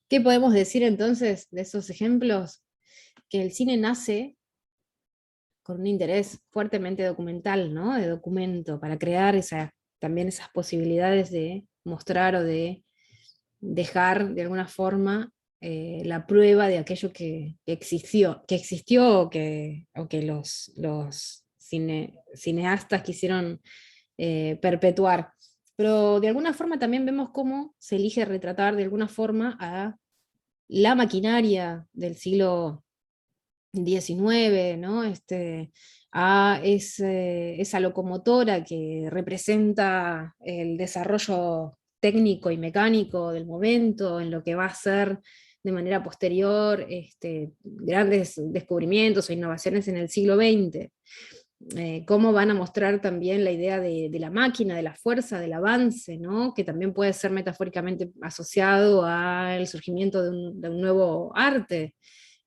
¿Qué podemos decir entonces de esos ejemplos? Que el cine nace con un interés fuertemente documental, ¿no? De documento, para crear también esas posibilidades de mostrar o de dejar de alguna forma la prueba de aquello que existió o que los cineastas quisieron perpetuar. Pero de alguna forma también vemos cómo se elige retratar de alguna forma a la maquinaria del siglo XIX, ¿no? Esa locomotora que representa el desarrollo técnico y mecánico del momento, en lo que va a ser de manera posterior grandes descubrimientos o innovaciones en el siglo XX. Cómo van a mostrar también la idea de la máquina, de la fuerza, del avance, ¿no? Que también puede ser metafóricamente asociado al surgimiento de un nuevo arte,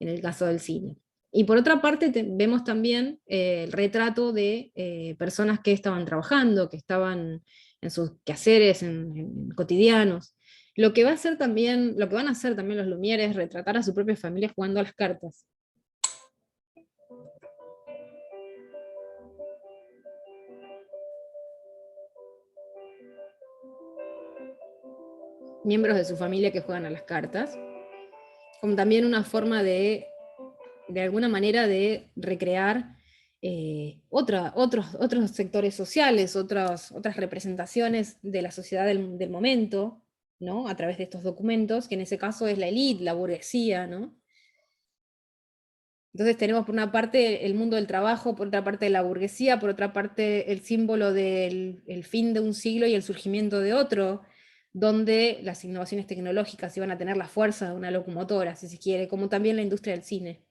en el caso del cine. Y por otra parte vemos también el retrato de personas que estaban trabajando, que estaban en sus quehaceres en cotidianos. Lo que lo que van a hacer también los Lumière es retratar a su propia familia jugando a las cartas. Miembros de su familia que juegan a las cartas, como también una forma de alguna manera, de recrear otros sectores sociales, otras representaciones de la sociedad del momento, ¿no? A través de estos documentos, que en ese caso es la élite, la burguesía, ¿no? Entonces tenemos por una parte el mundo del trabajo, por otra parte la burguesía, por otra parte el símbolo del el fin de un siglo y el surgimiento de otro, donde las innovaciones tecnológicas iban a tener la fuerza de una locomotora, si se quiere, como también la industria del cine.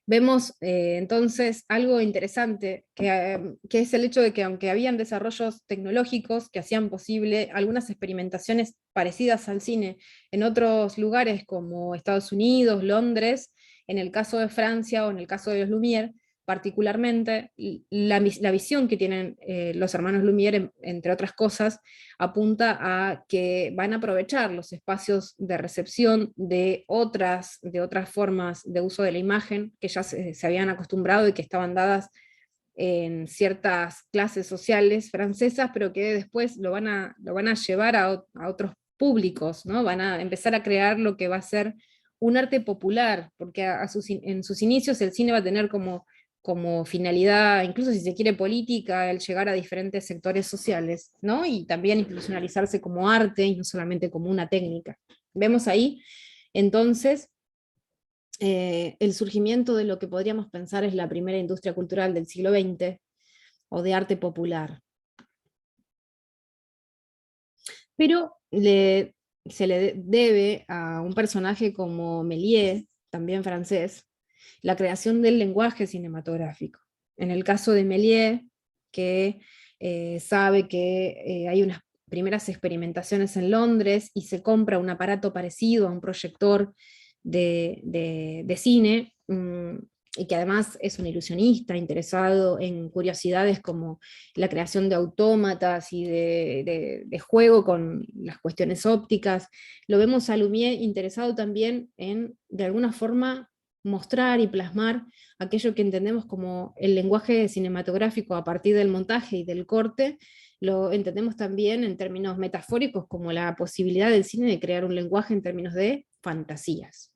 Vemos entonces algo interesante, que es el hecho de que aunque habían desarrollos tecnológicos que hacían posible algunas experimentaciones parecidas al cine en otros lugares como Estados Unidos, Londres, en el caso de Francia o en el caso de los Lumière, particularmente la visión que tienen los hermanos Lumière, entre otras cosas, apunta a que van a aprovechar los espacios de recepción de otras formas de uso de la imagen que ya se habían acostumbrado y que estaban dadas en ciertas clases sociales francesas, pero que después lo van a llevar a otros públicos, ¿no? Van a empezar a crear lo que va a ser un arte popular, porque en sus inicios el cine va a tener como finalidad, incluso si se quiere política, el llegar a diferentes sectores sociales, ¿no? Y también institucionalizarse como arte y no solamente como una técnica. Vemos ahí, entonces, el surgimiento de lo que podríamos pensar es la primera industria cultural del siglo XX, o de arte popular. Pero se le debe a un personaje como Méliès, también francés, la creación del lenguaje cinematográfico. En el caso de Méliès, que sabe que hay unas primeras experimentaciones en Londres y se compra un aparato parecido a un proyector de cine, y que además es un ilusionista interesado en curiosidades como la creación de autómatas y de juego con las cuestiones ópticas. Lo vemos a Lumière interesado también en, de alguna forma, mostrar y plasmar aquello que entendemos como el lenguaje cinematográfico a partir del montaje y del corte. Lo entendemos también en términos metafóricos como la posibilidad del cine de crear un lenguaje en términos de fantasías.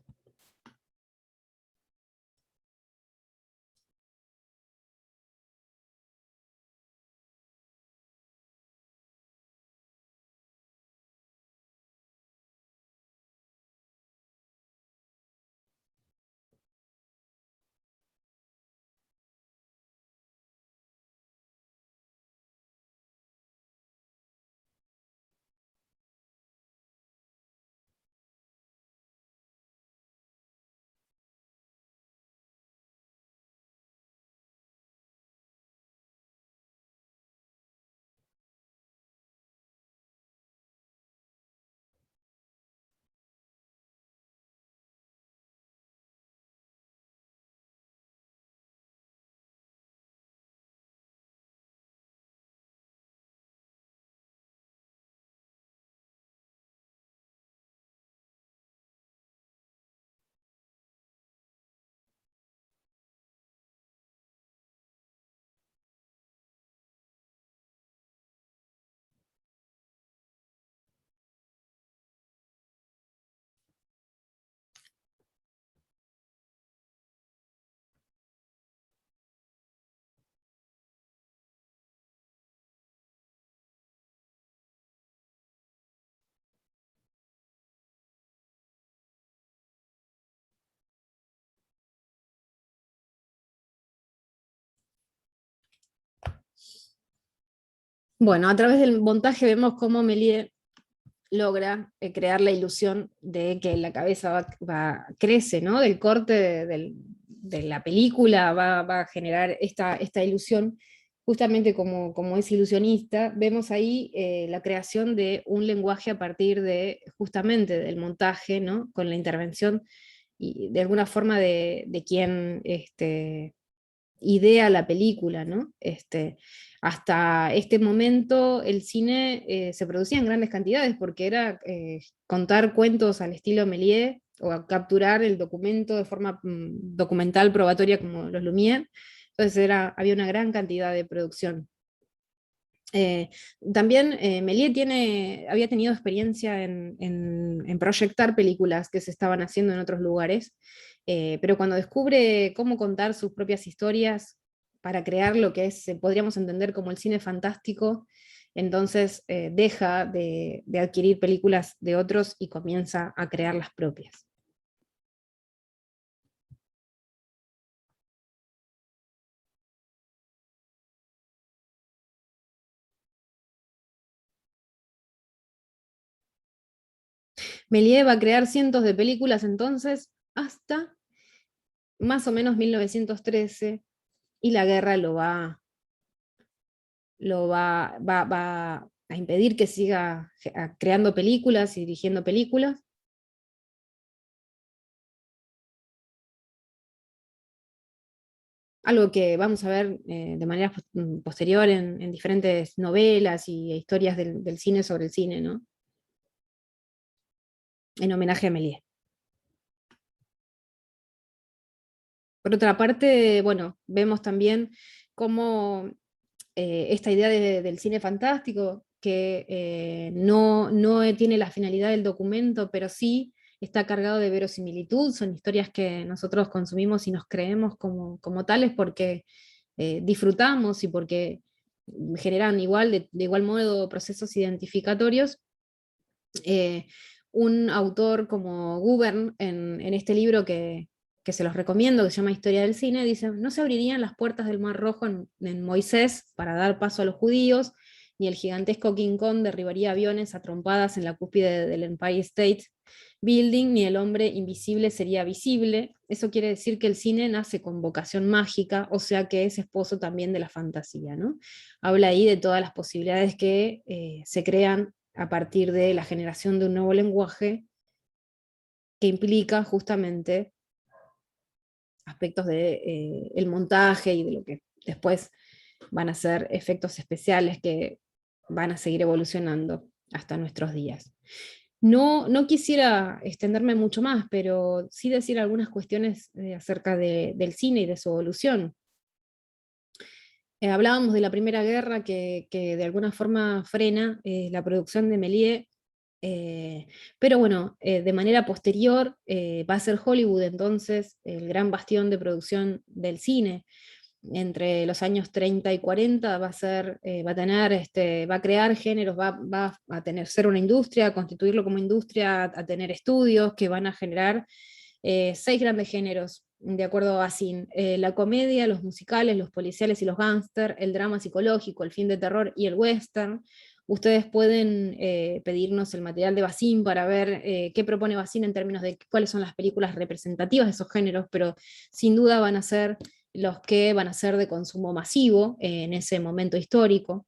Bueno, a través del montaje vemos cómo Méliès logra crear la ilusión de que la cabeza crece, ¿no? Del corte de la película va a generar esta ilusión, justamente como es ilusionista, vemos ahí la creación de un lenguaje a partir de justamente del montaje, ¿no? Con la intervención y de alguna forma de quien idea la película, ¿no? Hasta este momento el cine se producía en grandes cantidades porque era contar cuentos al estilo Méliès o capturar el documento de forma documental probatoria como los Lumière. Entonces había una gran cantidad de producción. Eh, También Méliès había tenido experiencia en proyectar películas que se estaban haciendo en otros lugares, pero cuando descubre cómo contar sus propias historias para crear lo que podríamos entender como el cine fantástico, entonces deja de adquirir películas de otros y comienza a crear las propias. Méliès va a crear cientos de películas entonces hasta más o menos 1913, y la guerra va a impedir que siga creando películas y dirigiendo películas. Algo que vamos a ver de manera posterior en diferentes novelas y historias del cine sobre el cine, ¿no? En homenaje a Méliès. Por otra parte, bueno, vemos también cómo esta idea del cine fantástico, que no tiene la finalidad del documento, pero sí está cargado de verosimilitud, son historias que nosotros consumimos y nos creemos como tales porque disfrutamos y porque generan de igual modo procesos identificatorios. Eh, un autor como Gubern, en este libro que se los recomiendo, que se llama Historia del Cine, dice: no se abrirían las puertas del Mar Rojo en Moisés para dar paso a los judíos, ni el gigantesco King Kong derribaría aviones a trompadas en la cúspide del Empire State Building, ni el hombre invisible sería visible. Eso quiere decir que el cine nace con vocación mágica, o sea que es esposo también de la fantasía, ¿no? Habla ahí de todas las posibilidades que se crean a partir de la generación de un nuevo lenguaje que implica justamente aspectos de el montaje y de lo que después van a ser efectos especiales que van a seguir evolucionando hasta nuestros días. No quisiera extenderme mucho más, pero sí decir algunas cuestiones acerca del cine y de su evolución. Hablábamos de la Primera Guerra que de alguna forma frena la producción de Méliès, pero bueno, de manera posterior va a ser Hollywood entonces el gran bastión de producción del cine. Entre los años 30 y 40 va a tener, va a crear géneros, va a tener, ser una industria, a constituirlo como industria, a tener estudios que van a generar 6 grandes géneros, de acuerdo a Sin: la comedia, los musicales, los policiales y los gángster, el drama psicológico, el film de terror y el western. Ustedes pueden pedirnos el material de Bazin para ver qué propone Bazin en términos de cuáles son las películas representativas de esos géneros, pero sin duda van a ser los que van a ser de consumo masivo en ese momento histórico.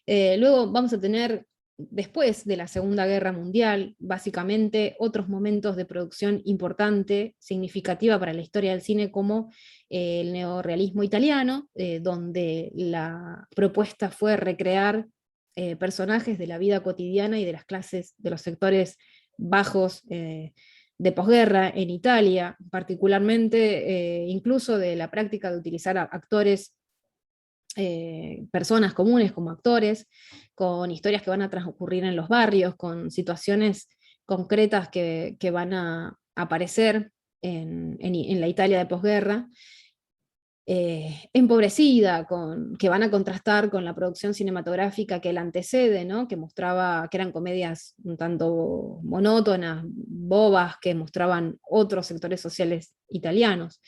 Luego vamos a tener, después de la Segunda Guerra Mundial, básicamente otros momentos de producción importante, significativa para la historia del cine, como el neorrealismo italiano, donde la propuesta fue recrear personajes de la vida cotidiana y de las clases, de los sectores bajos de posguerra en Italia, particularmente incluso de la práctica de utilizar actores, personas comunes como actores, con historias que van a transcurrir en los barrios, con situaciones concretas que van a aparecer en la Italia de posguerra, empobrecida, que van a contrastar con la producción cinematográfica que la antecede, ¿no? Que mostraba que eran comedias un tanto monótonas, bobas, que mostraban otros sectores sociales italianos.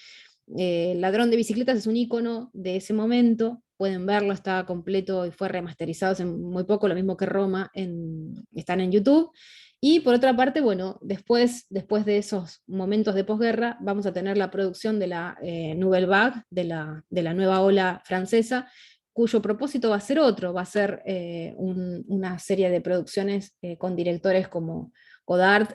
Ladrón de bicicletas es un icono de ese momento, pueden verlo, está completo y fue remasterizado hace muy poco, lo mismo que Roma, están en YouTube. Y por otra parte, bueno, después de esos momentos de posguerra, vamos a tener la producción de la Nouvelle Vague, de la nueva ola francesa, cuyo propósito va a ser otro, va a ser una serie de producciones con directores como Godard,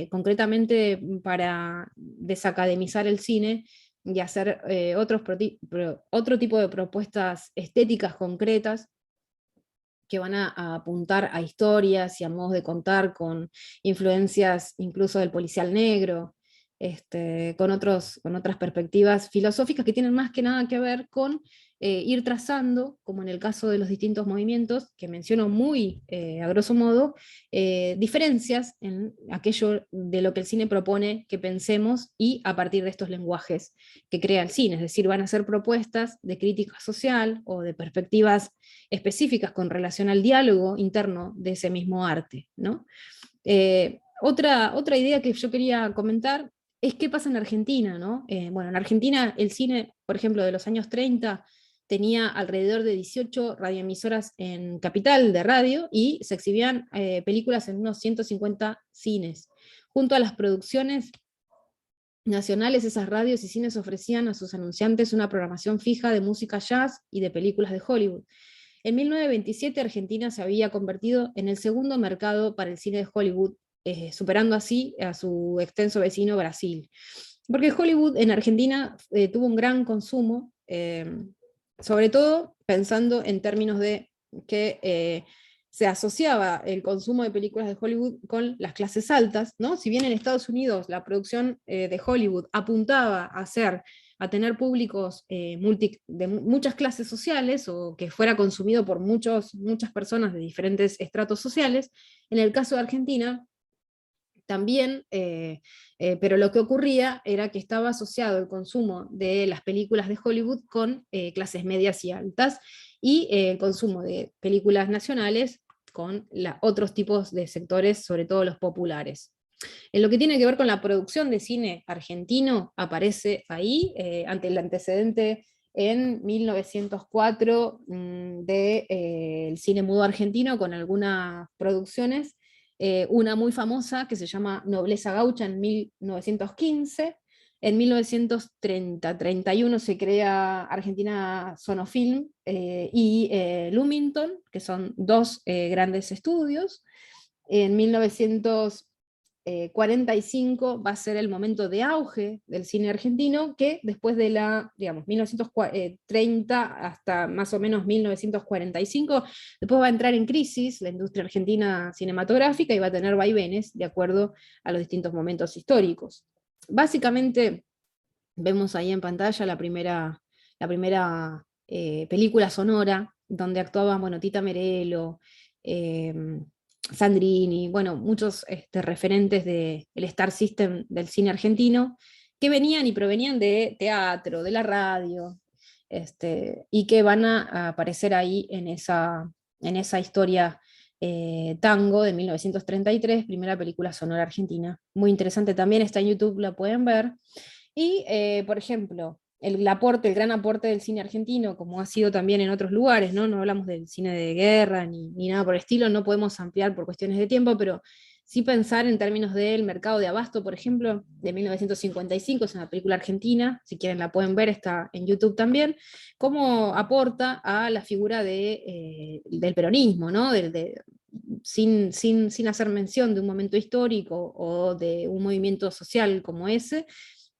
concretamente para desacademizar el cine y hacer otro tipo de propuestas estéticas concretas que van a apuntar a historias y a modos de contar con influencias incluso del policial negro, con otras perspectivas filosóficas que tienen más que nada que ver con ir trazando, como en el caso de los distintos movimientos, que menciono muy a grosso modo, diferencias en aquello de lo que el cine propone que pensemos y a partir de estos lenguajes que crea el cine, es decir, van a ser propuestas de crítica social o de perspectivas específicas con relación al diálogo interno de ese mismo arte, ¿no? Otra idea que yo quería comentar es qué pasa en Argentina, ¿no? Bueno, en Argentina el cine, por ejemplo, de los años 30 tenía alrededor de 18 radioemisoras en Capital de radio y se exhibían películas en unos 150 cines. Junto a las producciones nacionales, esas radios y cines ofrecían a sus anunciantes una programación fija de música jazz y de películas de Hollywood. En 1927 Argentina se había convertido en el segundo mercado para el cine de Hollywood, superando así a su extenso vecino Brasil. Porque Hollywood en Argentina tuvo un gran consumo, sobre todo pensando en términos de que se asociaba el consumo de películas de Hollywood con las clases altas, ¿no? Si bien en Estados Unidos la producción de Hollywood apuntaba a tener públicos de muchas clases sociales o que fuera consumido por muchas personas de diferentes estratos sociales, en el caso de Argentina también, pero lo que ocurría era que estaba asociado el consumo de las películas de Hollywood con clases medias y altas, y el consumo de películas nacionales con otros tipos de sectores, sobre todo los populares. En lo que tiene que ver con la producción de cine argentino, aparece ahí, ante el antecedente en 1904 del cine mudo argentino, con algunas producciones, una muy famosa que se llama Nobleza Gaucha en 1915. En 1930-31 se crea Argentina Sonofilm y Lumington, que son dos grandes estudios. En 1900 45 va a ser el momento de auge del cine argentino, que después de la, digamos, 1930 hasta más o menos 1945, después va a entrar en crisis la industria argentina cinematográfica y va a tener vaivenes de acuerdo a los distintos momentos históricos. Básicamente, vemos ahí en pantalla la primera película sonora, donde actuaban, bueno, Tita Merello, Sandrini, bueno, muchos referentes del Star System del cine argentino, que venían y provenían de teatro, de la radio, y que van a aparecer ahí en esa historia Tango de 1933, primera película sonora argentina. Muy interesante también, está en YouTube, la pueden ver. Y, por ejemplo, el gran aporte del cine argentino, como ha sido también en otros lugares, ¿no? No hablamos del cine de guerra ni nada por el estilo, no podemos ampliar por cuestiones de tiempo, pero sí pensar en términos del mercado de abasto, por ejemplo, de 1955, es una película argentina, si quieren la pueden ver, está en YouTube también, cómo aporta a la figura del peronismo, ¿no? Sin hacer mención de un momento histórico o de un movimiento social como ese,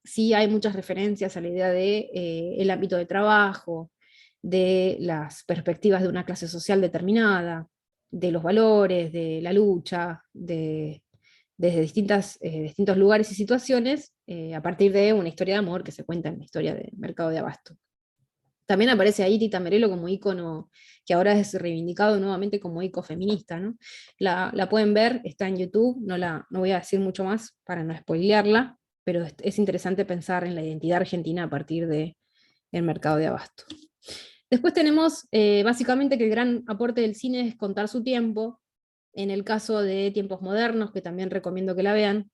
sí hay muchas referencias a la idea de el ámbito de trabajo, de las perspectivas de una clase social determinada, de los valores, de la lucha, desde distintos lugares y situaciones, a partir de una historia de amor que se cuenta en la historia del mercado de abasto. También aparece ahí Tita Merello como ícono, que ahora es reivindicado nuevamente como ícono feminista, ¿no? La pueden ver, está en YouTube, no voy a decir mucho más para no spoilearla, pero es interesante pensar en la identidad argentina a partir del mercado de abasto. Después tenemos básicamente que el gran aporte del cine es contar su tiempo, en el caso de Tiempos Modernos, que también recomiendo que la vean.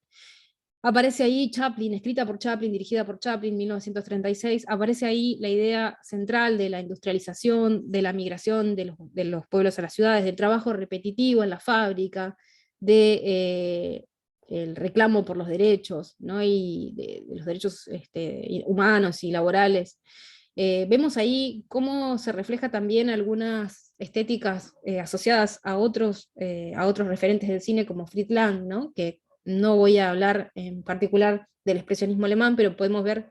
Aparece ahí Chaplin, escrita por Chaplin, dirigida por Chaplin, 1936, aparece ahí la idea central de la industrialización, de la migración de los pueblos a las ciudades, del trabajo repetitivo en la fábrica, de el reclamo por los derechos, ¿no? Y de los derechos humanos y laborales. Vemos ahí cómo se refleja también algunas estéticas asociadas a otros referentes del cine como Fritz Lang, ¿no? Que no voy a hablar en particular del expresionismo alemán, pero podemos ver,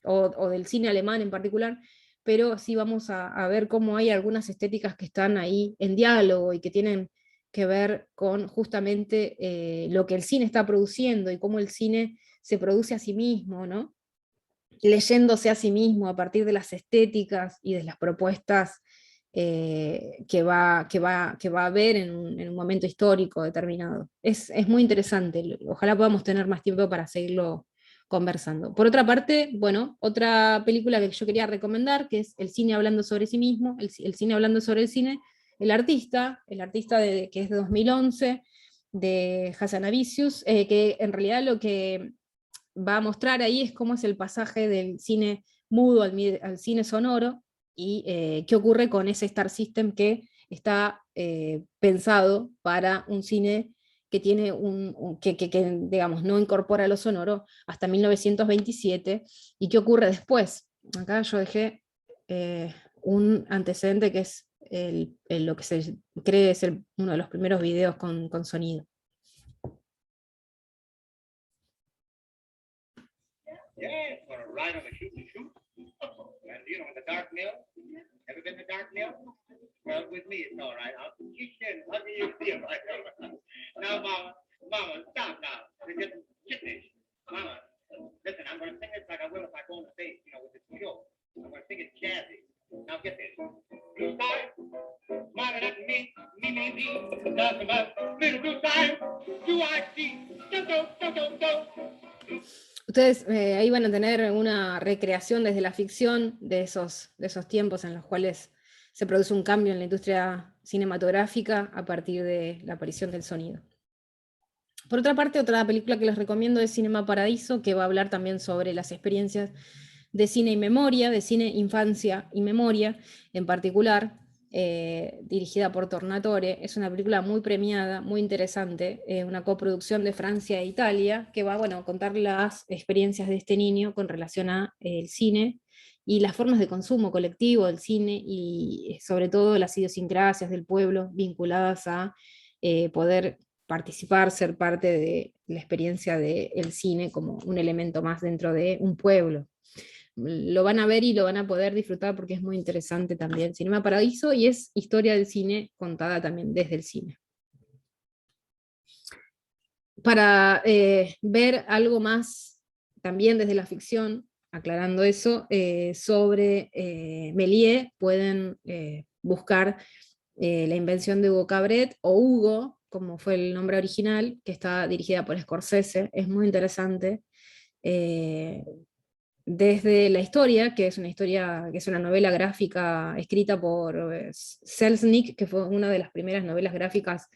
o del cine alemán en particular, pero sí vamos a ver cómo hay algunas estéticas que están ahí en diálogo y que tienen que ver con justamente lo que el cine está produciendo y cómo el cine se produce a sí mismo, ¿no? Leyéndose a sí mismo a partir de las estéticas y de las propuestas que va a haber en un momento histórico determinado. Es muy interesante, ojalá podamos tener más tiempo para seguirlo conversando. Por otra parte, bueno, otra película que yo quería recomendar, que es El cine hablando sobre sí mismo, el cine hablando sobre el cine, el artista que es de 2011, de Hazanavicius, que en realidad lo que va a mostrar ahí es cómo es el pasaje del cine mudo al cine sonoro, y qué ocurre con ese Star System que está pensado para un cine que tiene que, digamos, no incorpora lo sonoro hasta 1927, y qué ocurre después. Acá yo dejé un antecedente que es lo que se cree es uno de los primeros videos con sonido. Yeah, for a ride on a shoot and shoot. And you know, in the dark mill. Ever been in the dark mill? Well, with me it's all right. I'll kiss you and hug you and see you right over. Now, Mama, stop now. You're getting chittish. Mama, listen, I'm going to sing this like I will if I go on the stage, you know, with this show. I'm going to sing it jazzy. Now get this. Blue sky, smiling at me, nothing but little blue sky. Do I see? Ustedes ahí van a tener una recreación desde la ficción de esos tiempos en los cuales se produce un cambio en la industria cinematográfica a partir de la aparición del sonido. Por otra parte, otra película que les recomiendo es Cinema Paradiso, que va a hablar también sobre las experiencias de cine y memoria, de cine, infancia y memoria en particular, dirigida por Tornatore. Es una película muy premiada, muy interesante, una coproducción de Francia e Italia, que va, bueno, a contar las experiencias de este niño con relación a el cine y las formas de consumo colectivo del cine, y sobre todo las idiosincrasias del pueblo vinculadas a poder participar, ser parte de la experiencia del cine como un elemento más dentro de un pueblo. Lo van a ver y lo van a poder disfrutar porque es muy interesante también. Cinema Paradiso, y es historia del cine contada también desde el cine. Para ver algo más también desde la ficción, aclarando eso, sobre Méliès, pueden buscar La invención de Hugo Cabret, o Hugo, como fue el nombre original, que está dirigida por Scorsese. Es muy interesante. Eh, Desde la historia, que es una historia, que es una novela gráfica escrita por Selznick, que fue una de las primeras novelas gráficas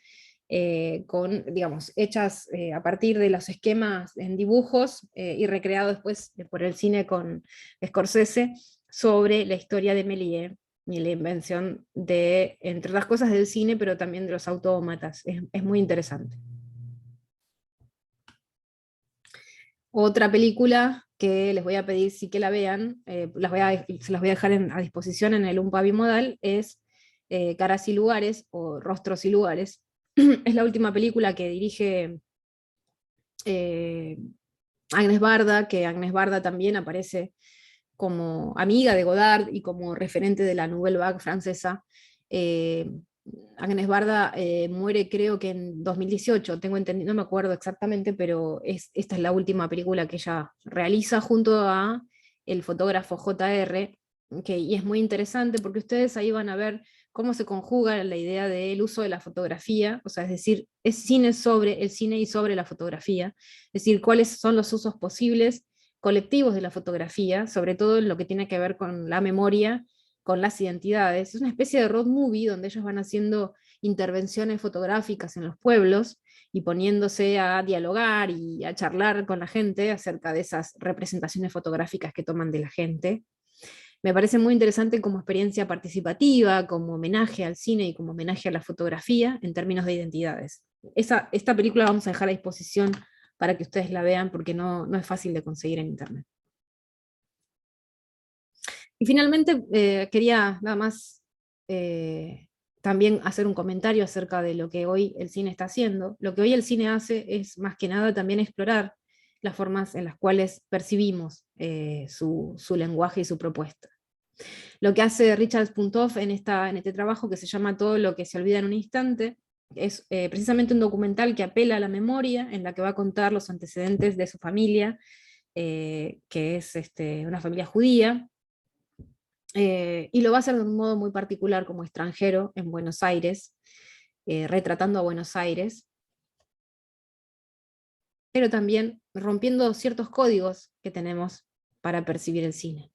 con, digamos, hechas a partir de los esquemas en dibujos y recreado después por el cine con Scorsese, sobre la historia de Méliès y la invención de, entre otras cosas, del cine, pero también de los autómatas. Es muy interesante. Otra película que les voy a pedir sí que la vean, se las voy a dejar a disposición en el UMPA Bimodal, es Caras y Lugares, o Rostros y Lugares. Es la última película que dirige eh, Agnes Barda, que Agnes Barda también aparece como amiga de Godard y como referente de la Nouvelle Vague francesa. Eh, Agnes Barda muere creo que en 2018, tengo entendido, no me acuerdo exactamente, pero esta es la última película que ella realiza junto a el fotógrafo JR, y es muy interesante porque ustedes ahí van a ver cómo se conjuga la idea del uso de la fotografía, o sea, es decir, es cine sobre el cine y sobre la fotografía, es decir, cuáles son los usos posibles colectivos de la fotografía, sobre todo en lo que tiene que ver con la memoria, con las identidades. Es una especie de road movie donde ellos van haciendo intervenciones fotográficas en los pueblos y poniéndose a dialogar y a charlar con la gente acerca de esas representaciones fotográficas que toman de la gente. Me parece muy interesante como experiencia participativa, como homenaje al cine y como homenaje a la fotografía en términos de identidades. Esta película vamos a dejar a disposición para que ustedes la vean porque no es fácil de conseguir en internet. Y finalmente quería nada más también hacer un comentario acerca de lo que hoy el cine está haciendo. Lo que hoy el cine hace es más que nada también explorar las formas en las cuales percibimos su lenguaje y su propuesta. Lo que hace Richard Spuntoff en este trabajo, que se llama Todo lo que se olvida en un instante, es precisamente un documental que apela a la memoria, en la que va a contar los antecedentes de su familia, que es una familia judía, y lo va a hacer de un modo muy particular como extranjero en Buenos Aires, retratando a Buenos Aires, pero también rompiendo ciertos códigos que tenemos para percibir el cine.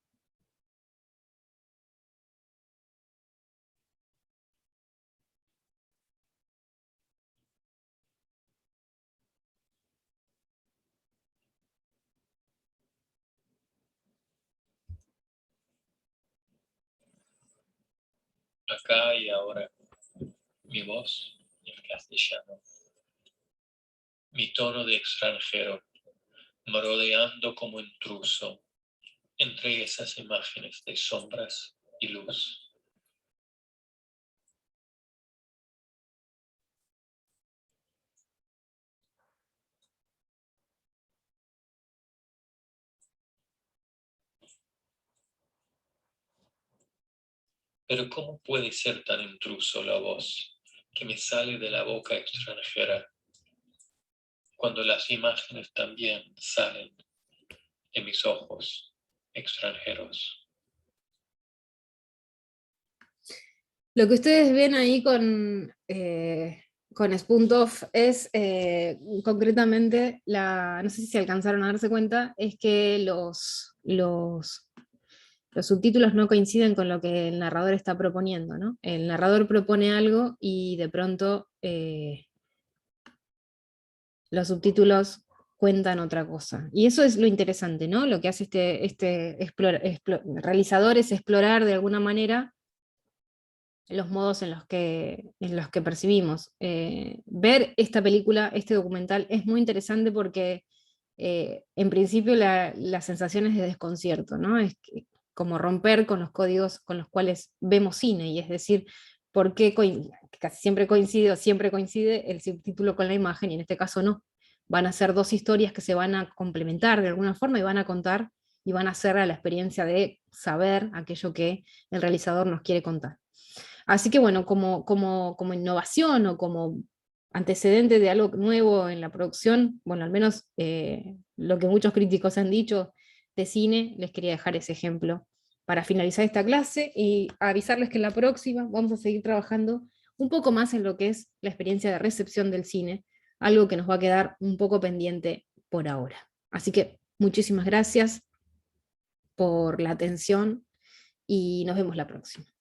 Acá y ahora, mi voz en castellano, mi tono de extranjero, merodeando como intruso entre esas imágenes de sombras y luz. Pero ¿cómo puede ser tan intruso la voz que me sale de la boca extranjera cuando las imágenes también salen de mis ojos extranjeros? Lo que ustedes ven ahí con Spuntoff es concretamente, no sé si alcanzaron a darse cuenta, es que los subtítulos no coinciden con lo que el narrador está proponiendo, ¿no? El narrador propone algo y de pronto los subtítulos cuentan otra cosa. Y eso es lo interesante, ¿no? Lo que hace este realizador es explorar de alguna manera los modos en los que percibimos. Ver esta película, este documental, es muy interesante porque en principio la sensación es de desconcierto, ¿no? Es como romper con los códigos con los cuales vemos cine, y es decir, porque casi siempre coincide o siempre coincide el subtítulo con la imagen, y en este caso no. Van a ser dos historias que se van a complementar de alguna forma y van a contar y van a hacer a la experiencia de saber aquello que el realizador nos quiere contar. Así que bueno, como innovación o como antecedente de algo nuevo en la producción, bueno, al menos lo que muchos críticos han dicho de cine, les quería dejar ese ejemplo para finalizar esta clase y avisarles que en la próxima vamos a seguir trabajando un poco más en lo que es la experiencia de recepción del cine, algo que nos va a quedar un poco pendiente por ahora. Así que muchísimas gracias por la atención y nos vemos la próxima.